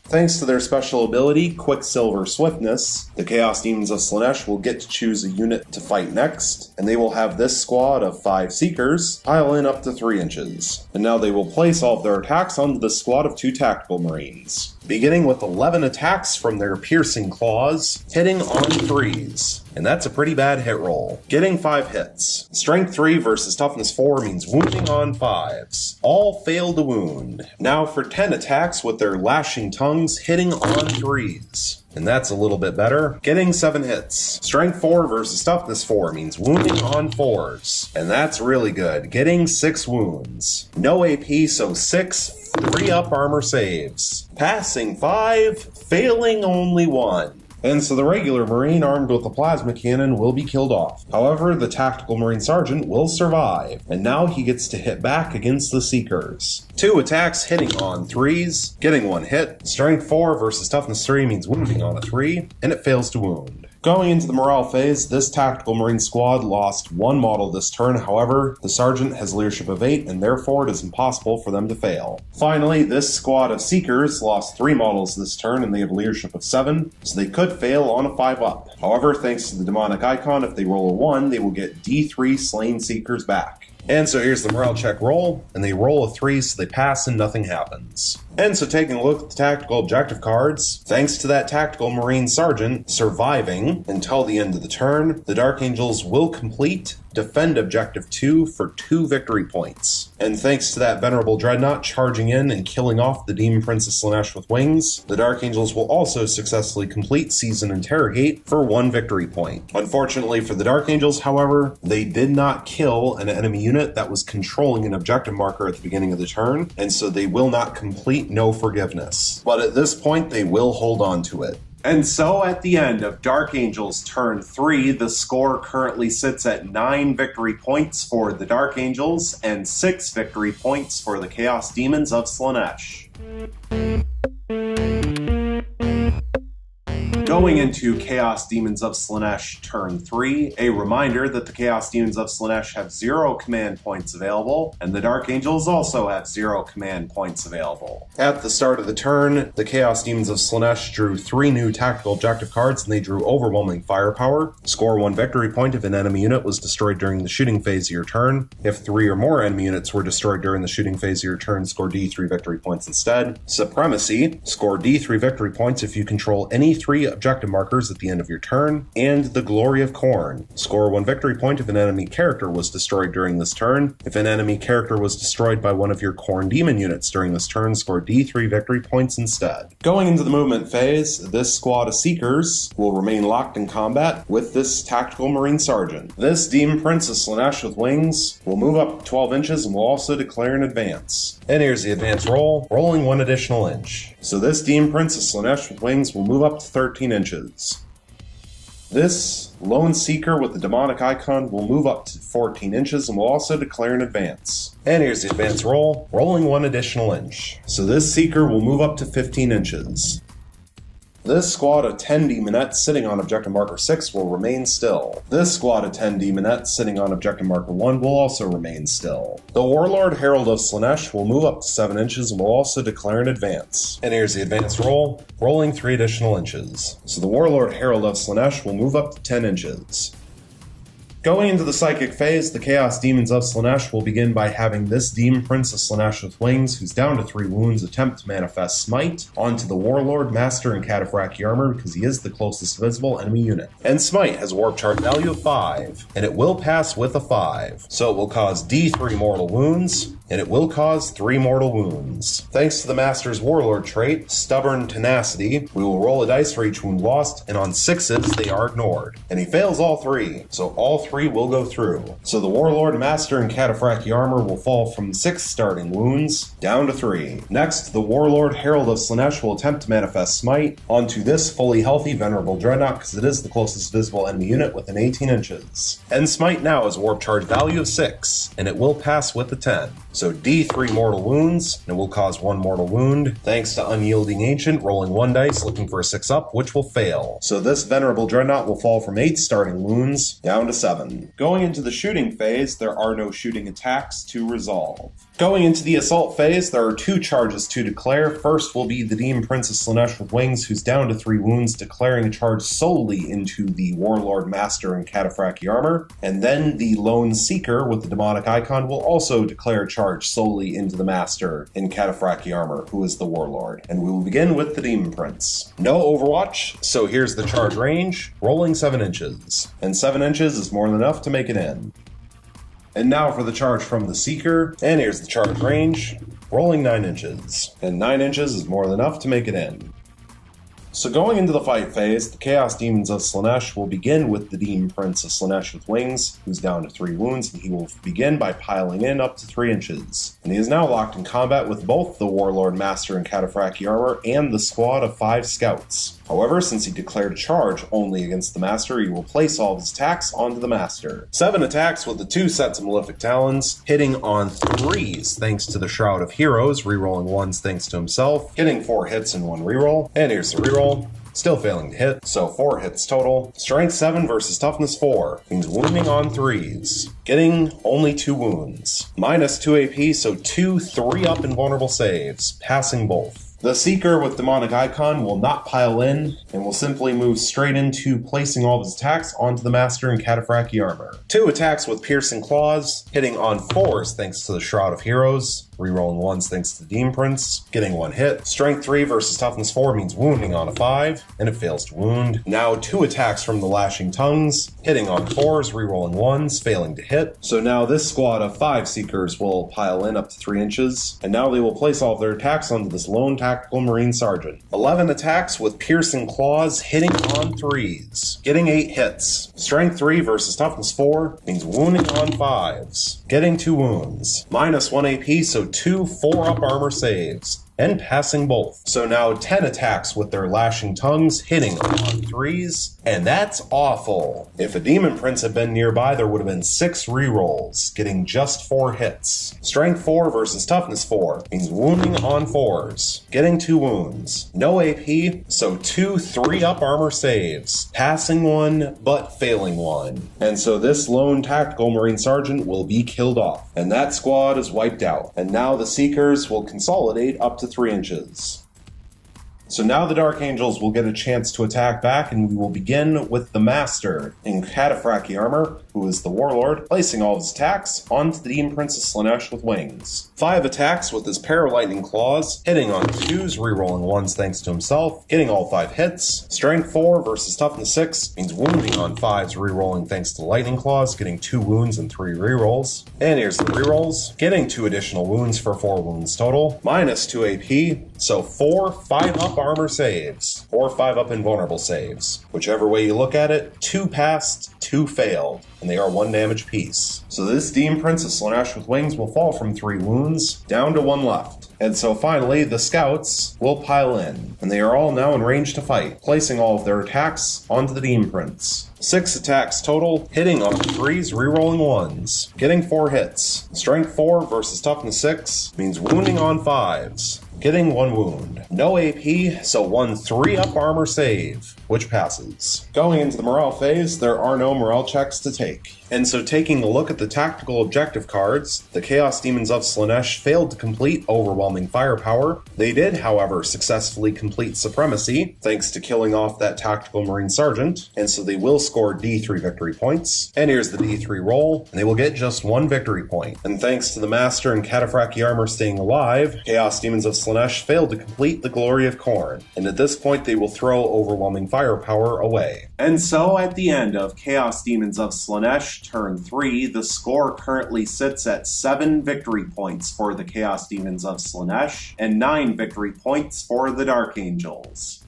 Thanks to their special ability, Quicksilver Swiftness, the Chaos Demons of Slaanesh will get to choose a unit to fight next, and they will have this squad of 5 Seekers pile in up to 3 inches. And now they will place all of their attacks onto the squad of 2 Tactical Marines, beginning with 11 attacks from their Piercing Claws, hitting on 3s, and that's a pretty bad hit roll. Getting 5 hits. Strength 3 versus Toughness 4 means wounding on 5s. All fail to wound. Now for 10 attacks with their lashing tongues hitting on 3s. And that's a little bit better. Getting 7 hits. Strength 4 versus Toughness 4 means wounding on 4s. And that's really good. Getting 6 wounds. No AP, so 6 3-up armor saves. Passing 5, failing only 1. And so the regular Marine armed with the plasma cannon will be killed off. However, the tactical Marine Sergeant will survive, and now he gets to hit back against the Seekers. 2 attacks hitting on 3s, getting 1 hit. Strength 4 versus Toughness 3 means wounding on a 3, and it fails to wound. Going into the morale phase, this tactical Marine squad lost 1 model this turn. However, the Sergeant has leadership of 8, and therefore it is impossible for them to fail. Finally, this squad of Seekers lost 3 models this turn, and they have leadership of 7, so they could fail on a 5-up. However, thanks to the demonic icon, if they roll a 1, they will get D3 slain Seekers back. And so here's the morale check roll, and they roll a 3, so they pass and nothing happens. And so taking a look at the tactical objective cards, thanks to that tactical Marine Sergeant surviving until the end of the turn, the Dark Angels will complete defend objective 2 for 2 victory points. And thanks to that venerable Dreadnought charging in and killing off the Demon Princess Slaanesh with wings, the Dark Angels will also successfully complete Seize and Interrogate for 1 victory point. Unfortunately for the Dark Angels, however, they did not kill an enemy unit that was controlling an objective marker at the beginning of the turn, and so they will not complete No Forgiveness. But at this point, they will hold on to it. And so at the end of Dark Angels turn 3, the score currently sits at 9 victory points for the Dark Angels and 6 victory points for the Chaos Demons of Slaanesh. Going into Chaos Demons of Slaanesh turn 3, a reminder that the Chaos Demons of Slaanesh have 0 command points available, and the Dark Angels also have 0 command points available. At the start of the turn, the Chaos Demons of Slaanesh drew 3 new tactical objective cards, and they drew overwhelming firepower. Score 1 victory point if an enemy unit was destroyed during the shooting phase of your turn. If 3 or more enemy units were destroyed during the shooting phase of your turn, score D3 victory points instead. Supremacy, score D3 victory points if you control any 3 objective markers at the end of your turn. And the Glory of Khorne, score 1 victory point if an enemy character was destroyed during this turn. If an enemy character was destroyed by one of your Khorne demon units during this turn, score D3 victory points instead. Going into the movement phase, this squad of Seekers will remain locked in combat with this tactical Marine Sergeant. This Demon Princess Slaanesh with wings will move up 12 inches and will also declare an advance. And here's the advance roll, rolling 1 additional inch. So this Demon Princess Slaanesh with wings will move up to 13 inches. This Lone Seeker with the demonic icon will move up to 14 inches and will also declare an advance. And here's the advance roll, rolling 1 additional inch. So this Seeker will move up to 15 inches. This squad of 10 Demonettes sitting on objective marker 6 will remain still. This squad of 10 Demonettes sitting on objective marker 1 will also remain still. The Warlord Herald of Slaanesh will move up to 7 inches and will also declare an advance. And here's the advance roll, rolling 3 additional inches. So the Warlord Herald of Slaanesh will move up to 10 inches. Going into the Psychic phase, the Chaos Demons of Slaanesh will begin by having this Demon Princess Slaanesh with wings, who's down to 3 wounds, attempt to manifest Smite onto the Warlord, Master, and Cataphractii armor because he is the closest visible enemy unit. And Smite has a warp chart value of 5, and it will pass with a 5. So it will cause D3 mortal wounds, and it will cause 3 mortal wounds. Thanks to the Master's Warlord trait, Stubborn Tenacity, we will roll a dice for each wound lost, and on 6s they are ignored. And he fails all 3, so all 3 will go through. So the Warlord, Master, and Cataphractii armor will fall from 6 starting wounds down to 3. Next, the Warlord Herald of Slaanesh will attempt to manifest Smite onto this fully healthy Venerable Dreadnought because it is the closest visible enemy unit within 18 inches. And Smite now has a warp charge value of 6, and it will pass with a 10. So D3 mortal wounds, and it will cause 1 mortal wound, thanks to Unyielding Ancient rolling 1 dice looking for a 6-up, which will fail. So this Venerable Dreadnought will fall from 8 starting wounds down to 7. Going into the shooting phase, there are no shooting attacks to resolve. Going into the assault phase, there are 2 charges to declare. First will be the Demon Princess Slaanesh with wings, who's down to 3 wounds, declaring a charge solely into the Warlord, Master, and Cataphractii armor. And then the Lone Seeker with the demonic icon will also declare a charge charge solely into the Master in Cataphractii armor, who is the Warlord. And we will begin with the Demon Prince. No Overwatch, so here's the charge range, rolling 7 inches. And 7 inches is more than enough to make it in. And now for the charge from the Seeker, and here's the charge range, rolling 9 inches. And 9 inches is more than enough to make it in. So going into the fight phase, the Chaos Demons of Slaanesh will begin with the Demon Prince of Slaanesh with wings, who's down to 3 wounds, and he will begin by piling in up to 3 inches. And he is now locked in combat with both the Warlord Master in Cataphractii armor and the squad of 5 scouts. However, since he declared a charge only against the Master, he will place all of his attacks onto the Master. 7 attacks with the 2 sets of Malefic Talons, hitting on 3s thanks to the Shroud of Heroes, rerolling 1s thanks to himself, getting 4 hits and 1 reroll. And here's the reroll. Still failing to hit, so 4 hits total. Strength 7 versus Toughness 4, means wounding on 3s. Getting only 2 wounds. Minus 2 AP, so 2 3-up invulnerable saves, passing both. The Seeker with Demonic Icon will not pile in, and will simply move straight into placing all of his attacks onto the Master in Cataphractii armor. 2 attacks with Piercing Claws, hitting on 4s thanks to the Shroud of Heroes, rerolling 1s thanks to the Demon Prince, getting 1 hit. Strength 3 versus Toughness 4 means wounding on a 5, and it fails to wound. Now 2 attacks from the Lashing Tongues, hitting on 4s, rerolling 1s, failing to hit. So now this squad of 5 Seekers will pile in up to 3 inches, and now they will place all of their attacks onto this lone Tactical Marine Sergeant. 11 attacks with Piercing Claws, hitting on 3s, getting 8 hits. Strength 3 versus Toughness 4 means wounding on 5s, getting 2 wounds. Minus 1 AP, so 2 4-up armor saves, and passing both. So now 10 attacks with their Lashing Tongues, hitting on 3s, and that's awful. If a Demon Prince had been nearby, there would have been 6 rerolls, getting just 4 hits. Strength 4 versus Toughness 4 means wounding on 4s, getting 2 wounds. No AP, so 2 3-up armor saves, passing 1, but failing 1. And so this lone Tactical Marine Sergeant will be killed off, and that squad is wiped out. And now the Seekers will consolidate up to 3 inches. So now the Dark Angels will get a chance to attack back, and we will begin with the Master in Cataphractii armor, who is the Warlord, placing all of his attacks onto the Demon Prince of Slaanesh with wings. 5 attacks with his Paralightning Claws, hitting on 2s, rerolling 1s thanks to himself, getting all 5 hits. Strength 4 versus Toughness 6 means wounding on 5s, rerolling thanks to Lightning Claws, getting 2 wounds and 3 rerolls. And here's the rerolls, getting 2 additional wounds for 4 wounds total, minus 2 AP, so 4 5-up armor saves, or 5-up invulnerable saves. Whichever way you look at it, 2 passed, 2 failed, and they are 1 damage piece. So this Demon Prince of Slaanesh with wings will fall from 3 wounds, down to 1 left. And so finally, the Scouts will pile in, and they are all now in range to fight, placing all of their attacks onto the Demon Prince. 6 attacks total, hitting on 3s, rerolling 1s, getting 4 hits. Strength 4 versus Toughness 6 means wounding on 5s, getting 1 wound. No AP, so 1 3-up armor save, which passes. Going into the morale phase, there are no morale checks to take. And so taking a look at the tactical objective cards, the Chaos Demons of Slaanesh failed to complete Overwhelming Firepower. They did, however, successfully complete Supremacy, thanks to killing off that Tactical Marine Sergeant, and so they will score D3 victory points. And here's the D3 roll, and they will get just 1 victory point. And thanks to the Master in Cataphractii armor staying alive, Chaos Demons of Slaanesh failed to complete the Glory of Khorne, and at this point they will throw Overwhelming Firepower away. And so at the end of Chaos Demons of Slaanesh Turn 3, the score currently sits at 7 victory points for the Chaos Demons of Slaanesh and 9 victory points for the Dark Angels.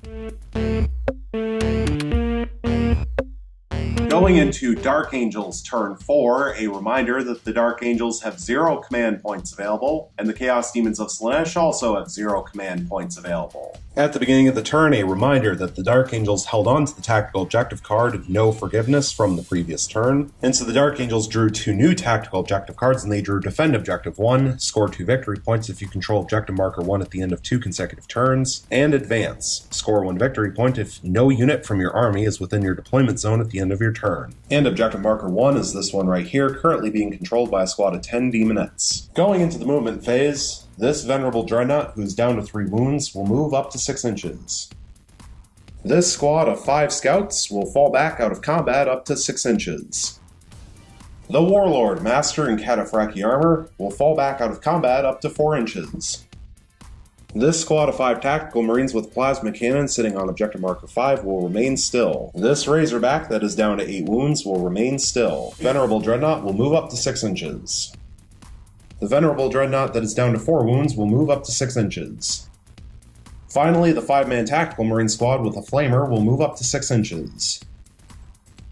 Going into Dark Angels Turn 4, a reminder that the Dark Angels have 0 command points available, and the Chaos Demons of Slaanesh also have 0 command points available. At the beginning of the turn, a reminder that the Dark Angels held on to the tactical objective card of No Forgiveness from the previous turn, and so the Dark Angels drew 2 new tactical objective cards, and they drew Defend Objective 1, score 2 victory points if you control Objective Marker 1 at the end of 2 consecutive turns, and Advance, score 1 victory point if no unit from your army is within your deployment zone at the end of your turn. And Objective Marker 1 is this one right here, currently being controlled by a squad of 10 Demonettes. Going into the movement phase, this Venerable Dreadnought, who's down to 3 wounds, will move up to 6 inches. This squad of 5 Scouts will fall back out of combat up to 6 inches. The Warlord, Master in Cataphracti armor, will fall back out of combat up to 4 inches. This squad of 5 tactical marines with plasma cannon sitting on objective marker 5 will remain still. This Razorback that is down to 8 wounds will remain still. Venerable Dreadnought will move up to 6 inches. The Venerable Dreadnought that is down to 4 wounds will move up to 6 inches. Finally, the 5-man tactical marine squad with a flamer will move up to 6 inches.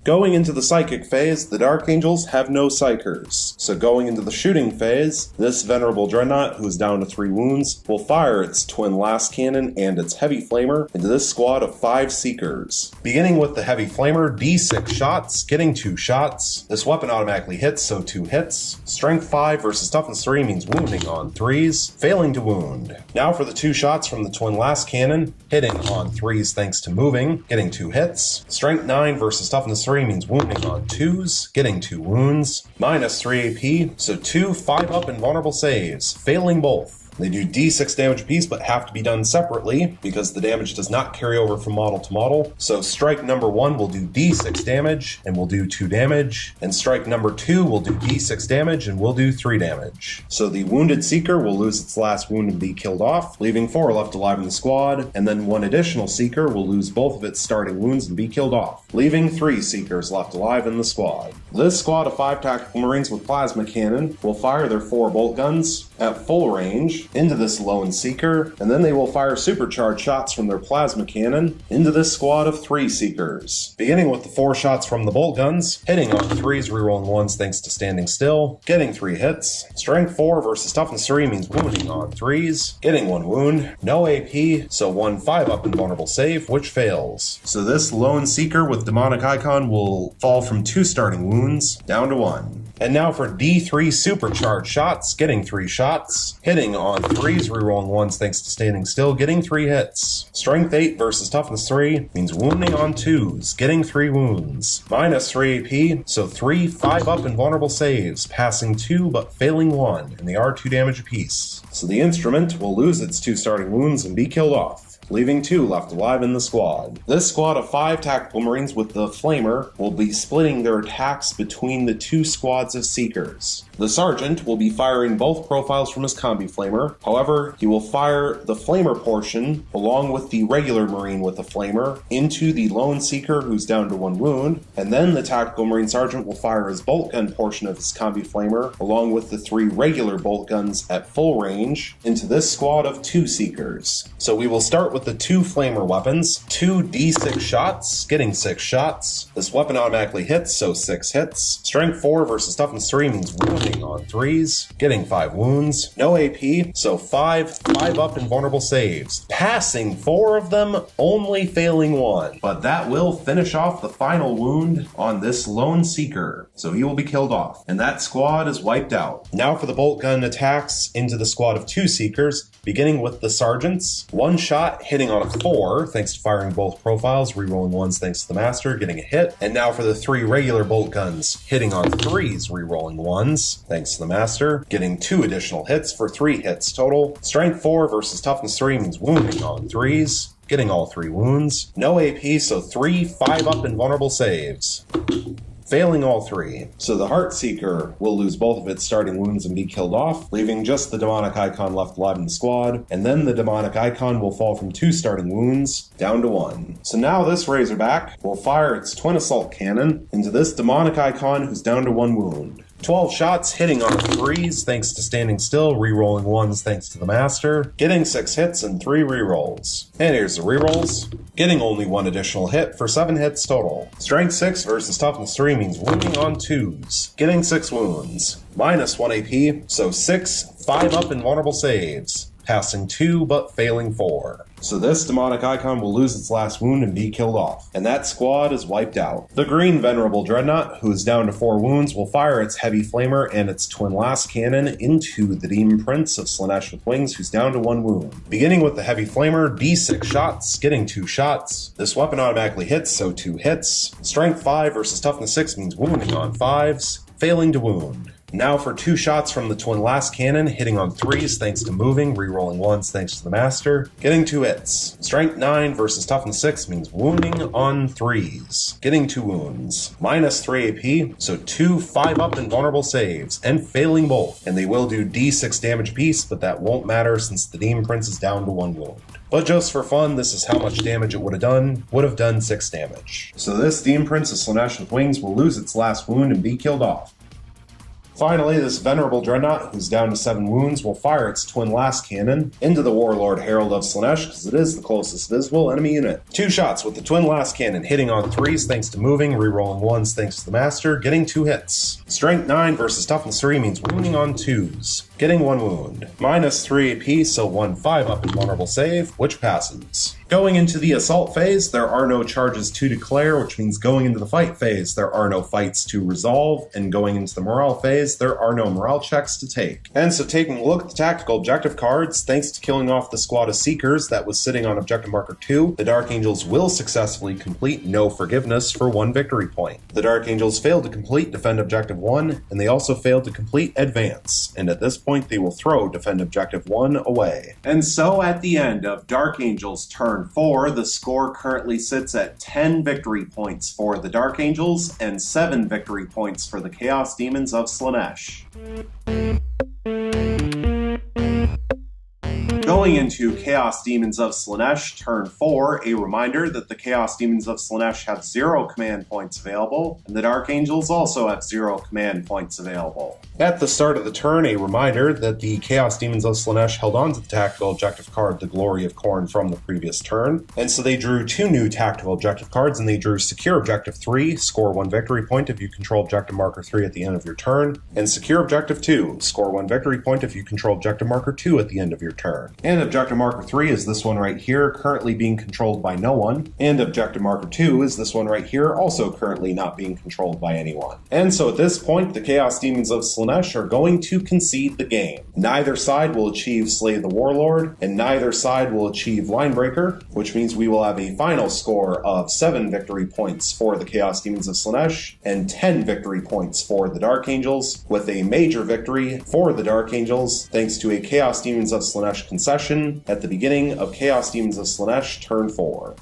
Going into the psychic phase, the Dark Angels have no psychers. So going into the shooting phase, this Venerable Dreadnought, who is down to 3 wounds, will fire its twin last cannon and its heavy flamer into this squad of 5 seekers. Beginning with the heavy flamer, D6 shots, getting 2 shots. This weapon automatically hits, so 2 hits. Strength 5 versus toughness 3 means wounding on 3s, failing to wound. Now for the 2 shots from the twin last cannon, hitting on 3s thanks to moving, getting 2 hits. Strength 9 versus toughness 3 means wounding on 2s, getting 2 wounds, minus 3 AP, so 2 5-up invulnerable saves, failing both. They do D6 damage apiece, but have to be done separately because the damage does not carry over from model to model. So strike number 1 will do D6 damage and will do 2 damage, and strike number 2 will do D6 damage and will do 3 damage. So the wounded Seeker will lose its last wound and be killed off, leaving 4 left alive in the squad, and then 1 additional Seeker will lose both of its starting wounds and be killed off, leaving 3 Seekers left alive in the squad. This squad of 5 tactical marines with plasma cannon will fire their 4 bolt guns at full range into this lone Seeker, and then they will fire supercharged shots from their plasma cannon into this squad of 3 Seekers. Beginning with the 4 shots from the bolt guns, hitting on 3s, rerolling 1s thanks to standing still, getting 3 hits. Strength 4 versus toughness 3 means wounding on 3s, getting 1 wound, no AP, so 1 5-up invulnerable save, which fails. So this lone Seeker with demonic icon will fall from 2 starting wounds down to 1. And now for D3 supercharged shots, getting 3 shots, hitting on 3s, rerolling 1s thanks to standing still, getting 3 hits. Strength 8 versus toughness 3 means wounding on 2s, getting 3 wounds. Minus 3 AP, so 3 5-up invulnerable saves, passing 2 but failing 1, and they are 2 damage apiece. So the instrument will lose its 2 starting wounds and be killed off, leaving 2 left alive in the squad. This squad of 5 tactical marines with the flamer will be splitting their attacks between the 2 squads of seekers. The sergeant will be firing both profiles from his combi flamer. However, he will fire the flamer portion along with the regular marine with the flamer into the lone seeker who's down to 1 wound, and then the tactical marine sergeant will fire his bolt gun portion of his combi flamer along with the 3 regular bolt guns at full range into this squad of 2 seekers. So we will start with the 2 flamer weapons, 2 D6 shots, getting 6 shots. This weapon automatically hits, so 6 hits. Strength 4 versus toughness 3 means wounding on 3s, getting 5 wounds. No AP, so 5 5-up invulnerable saves. Passing 4 of them, only failing 1. But that will finish off the final wound on this lone seeker, so he will be killed off. And that squad is wiped out. Now for the bolt gun attacks into the squad of 2 seekers, beginning with the sergeants. 1 shot hitting on a 4, thanks to firing both profiles, rerolling 1s thanks to the master, getting a hit. And now for the 3 regular bolt guns, hitting on 3s, rerolling 1s, thanks to the master, getting 2 additional hits for 3 hits total. Strength 4 versus toughness 3 means wounding on 3s, getting all 3 wounds. No AP, so 3 5-up invulnerable saves, failing all 3. So the Heartseeker will lose both of its starting wounds and be killed off, leaving just the demonic icon left alive in the squad, and then the demonic icon will fall from 2 starting wounds down to 1. So now this Razorback will fire its twin assault cannon into this demonic icon who's down to 1 wound. 12 shots hitting on 3s thanks to standing still, rerolling 1s thanks to the master, getting 6 hits and 3 rerolls. And here's the rerolls, getting only 1 additional hit for 7 hits total. Strength 6 versus toughness 3 means wounding on 2s, getting 6 wounds. Minus 1 AP, so 6 5-up invulnerable saves, passing 2 but failing 4. So this demonic icon will lose its last wound and be killed off, and that squad is wiped out. The green Venerable Dreadnought, who is down to 4 wounds, will fire its heavy flamer and its twin last cannon into the Demon Prince of Slaanesh with wings, who's down to 1 wound. Beginning with the heavy flamer, D6 shots, getting 2 shots. This weapon automatically hits, so 2 hits. Strength 5 versus toughness 6 means wounding on 5s, failing to wound. Now for 2 shots from the Twin Last Cannon, hitting on 3s thanks to moving, rerolling 1s thanks to the Master, getting 2 hits. Strength 9 versus Toughness 6 means wounding on 3s, getting 2 wounds. Minus 3 AP, so 2 5-up invulnerable saves, and failing both. And they will do D6 damage apiece, but that won't matter since the Demon Prince is down to 1 wound. But just for fun, this is how much damage it would have done. Would have done 6 damage. So this Demon Prince of Slaanesh with wings will lose its last wound and be killed off. Finally, this Venerable Dreadnought, who's down to 7 wounds, will fire its Twin Last Cannon into the Warlord Herald of Slaanesh, because it is the closest visible enemy unit. 2 shots with the Twin Last Cannon, hitting on 3s thanks to moving, rerolling 1s thanks to the Master, getting 2 hits. Strength 9 versus Toughness 3 means wounding on 2s, getting 1 wound. Minus 3 AP, so 1 5-up invulnerable save, which passes. Going into the assault phase, there are no charges to declare, which means going into the fight phase, there are no fights to resolve, and going into the morale phase, there are no morale checks to take. And so taking a look at the tactical objective cards, thanks to killing off the squad of Seekers that was sitting on objective marker 2, the Dark Angels will successfully complete No Forgiveness for 1 victory point. The Dark Angels failed to complete Defend Objective 1, and they also failed to complete Advance, and at this point they will throw Defend Objective 1 away. And so at the end of Dark Angels turn 4, the score currently sits at 10 victory points for the Dark Angels and 7 victory points for the Chaos Demons of Slaanesh. Going into Chaos Demons of Slaanesh turn 4, a reminder that the Chaos Demons of Slaanesh have 0 command points available, and the Dark Angels also have 0 command points available. At the start of the turn, a reminder that the Chaos Demons of Slaanesh held on to the tactical objective card, the Glory of Khorne, from the previous turn, and so they drew 2 new tactical objective cards, and they drew Secure Objective 3, score 1 victory point if you control Objective Marker 3 at the end of your turn, and Secure Objective 2, score 1 victory point if you control Objective Marker 2 at the end of your turn. And Objective Marker 3 is this one right here, currently being controlled by no one. And Objective Marker 2 is this one right here, also currently not being controlled by anyone. And so at this point, the Chaos Demons of Slaanesh are going to concede the game. Neither side will achieve Slay the Warlord, and neither side will achieve Linebreaker, which means we will have a final score of 7 victory points for the Chaos Demons of Slaanesh, and 10 victory points for the Dark Angels, with a major victory for the Dark Angels, thanks to a Chaos Demons of Slaanesh concession at the beginning of Chaos Demons of Slaanesh turn 4.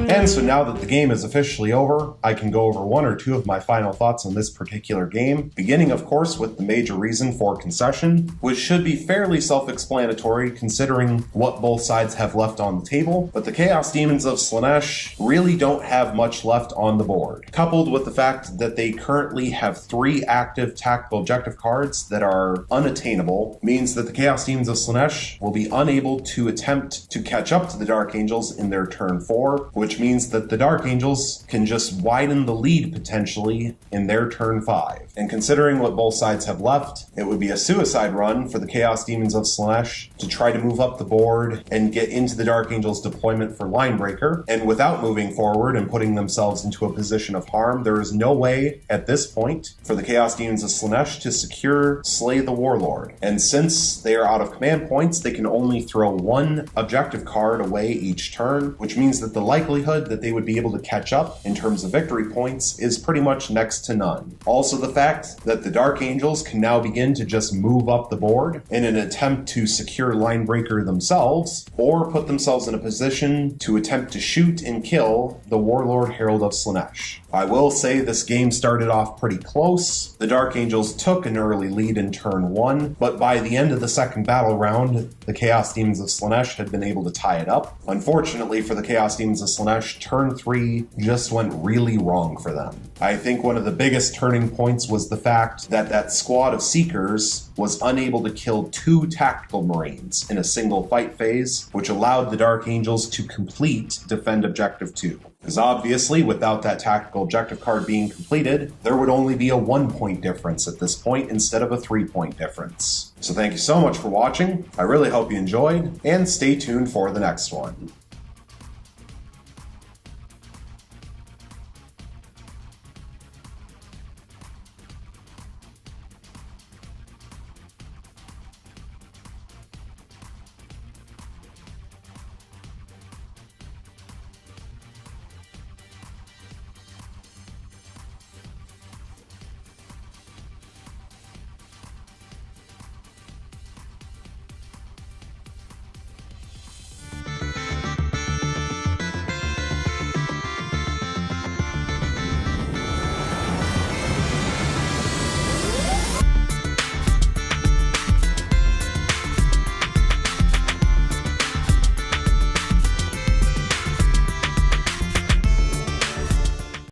And so now that the game is officially over, I can go over 1 or 2 of my final thoughts on this particular game, beginning of course with the major reason for concession, which should be fairly self-explanatory considering what both sides have left on the table, but the Chaos Demons of Slaanesh really don't have much left on the board. Coupled with the fact that they currently have 3 active tactical objective cards that are unattainable, means that the Chaos Demons of Slaanesh will be unable to attempt to catch up to the Dark Angels in their turn 4, which means that the Dark Angels can just widen the lead potentially in their turn 5. And considering what both sides have left, it would be a suicide run for the Chaos Demons of Slaanesh to try to move up the board and get into the Dark Angels' deployment for Linebreaker. And without moving forward and putting themselves into a position of harm, there is no way at this point for the Chaos Demons of Slaanesh to secure Slay the Warlord. And since they are out of command points, they can only throw 1 objective card away each turn, which means that the likelihood that they would be able to catch up in terms of victory points is pretty much next to none. Also, the fact that the Dark Angels can now begin to just move up the board in an attempt to secure Linebreaker themselves, or put themselves in a position to attempt to shoot and kill the Warlord Herald of Slaanesh. I will say this game started off pretty close. The Dark Angels took an early lead in turn 1, but by the end of the second battle round, the Chaos Demons of Slaanesh had been able to tie it up. Unfortunately for the Chaos Demons of Slaanesh, turn 3 just went really wrong for them. I think one of the biggest turning points was the fact that that squad of Seekers was unable to kill 2 tactical Marines in a single fight phase, which allowed the Dark Angels to complete Defend Objective 2. Because obviously, without that tactical objective card being completed, there would only be a 1-point difference at this point instead of a 3-point difference. So thank you so much for watching. I really hope you enjoyed, and stay tuned for the next one.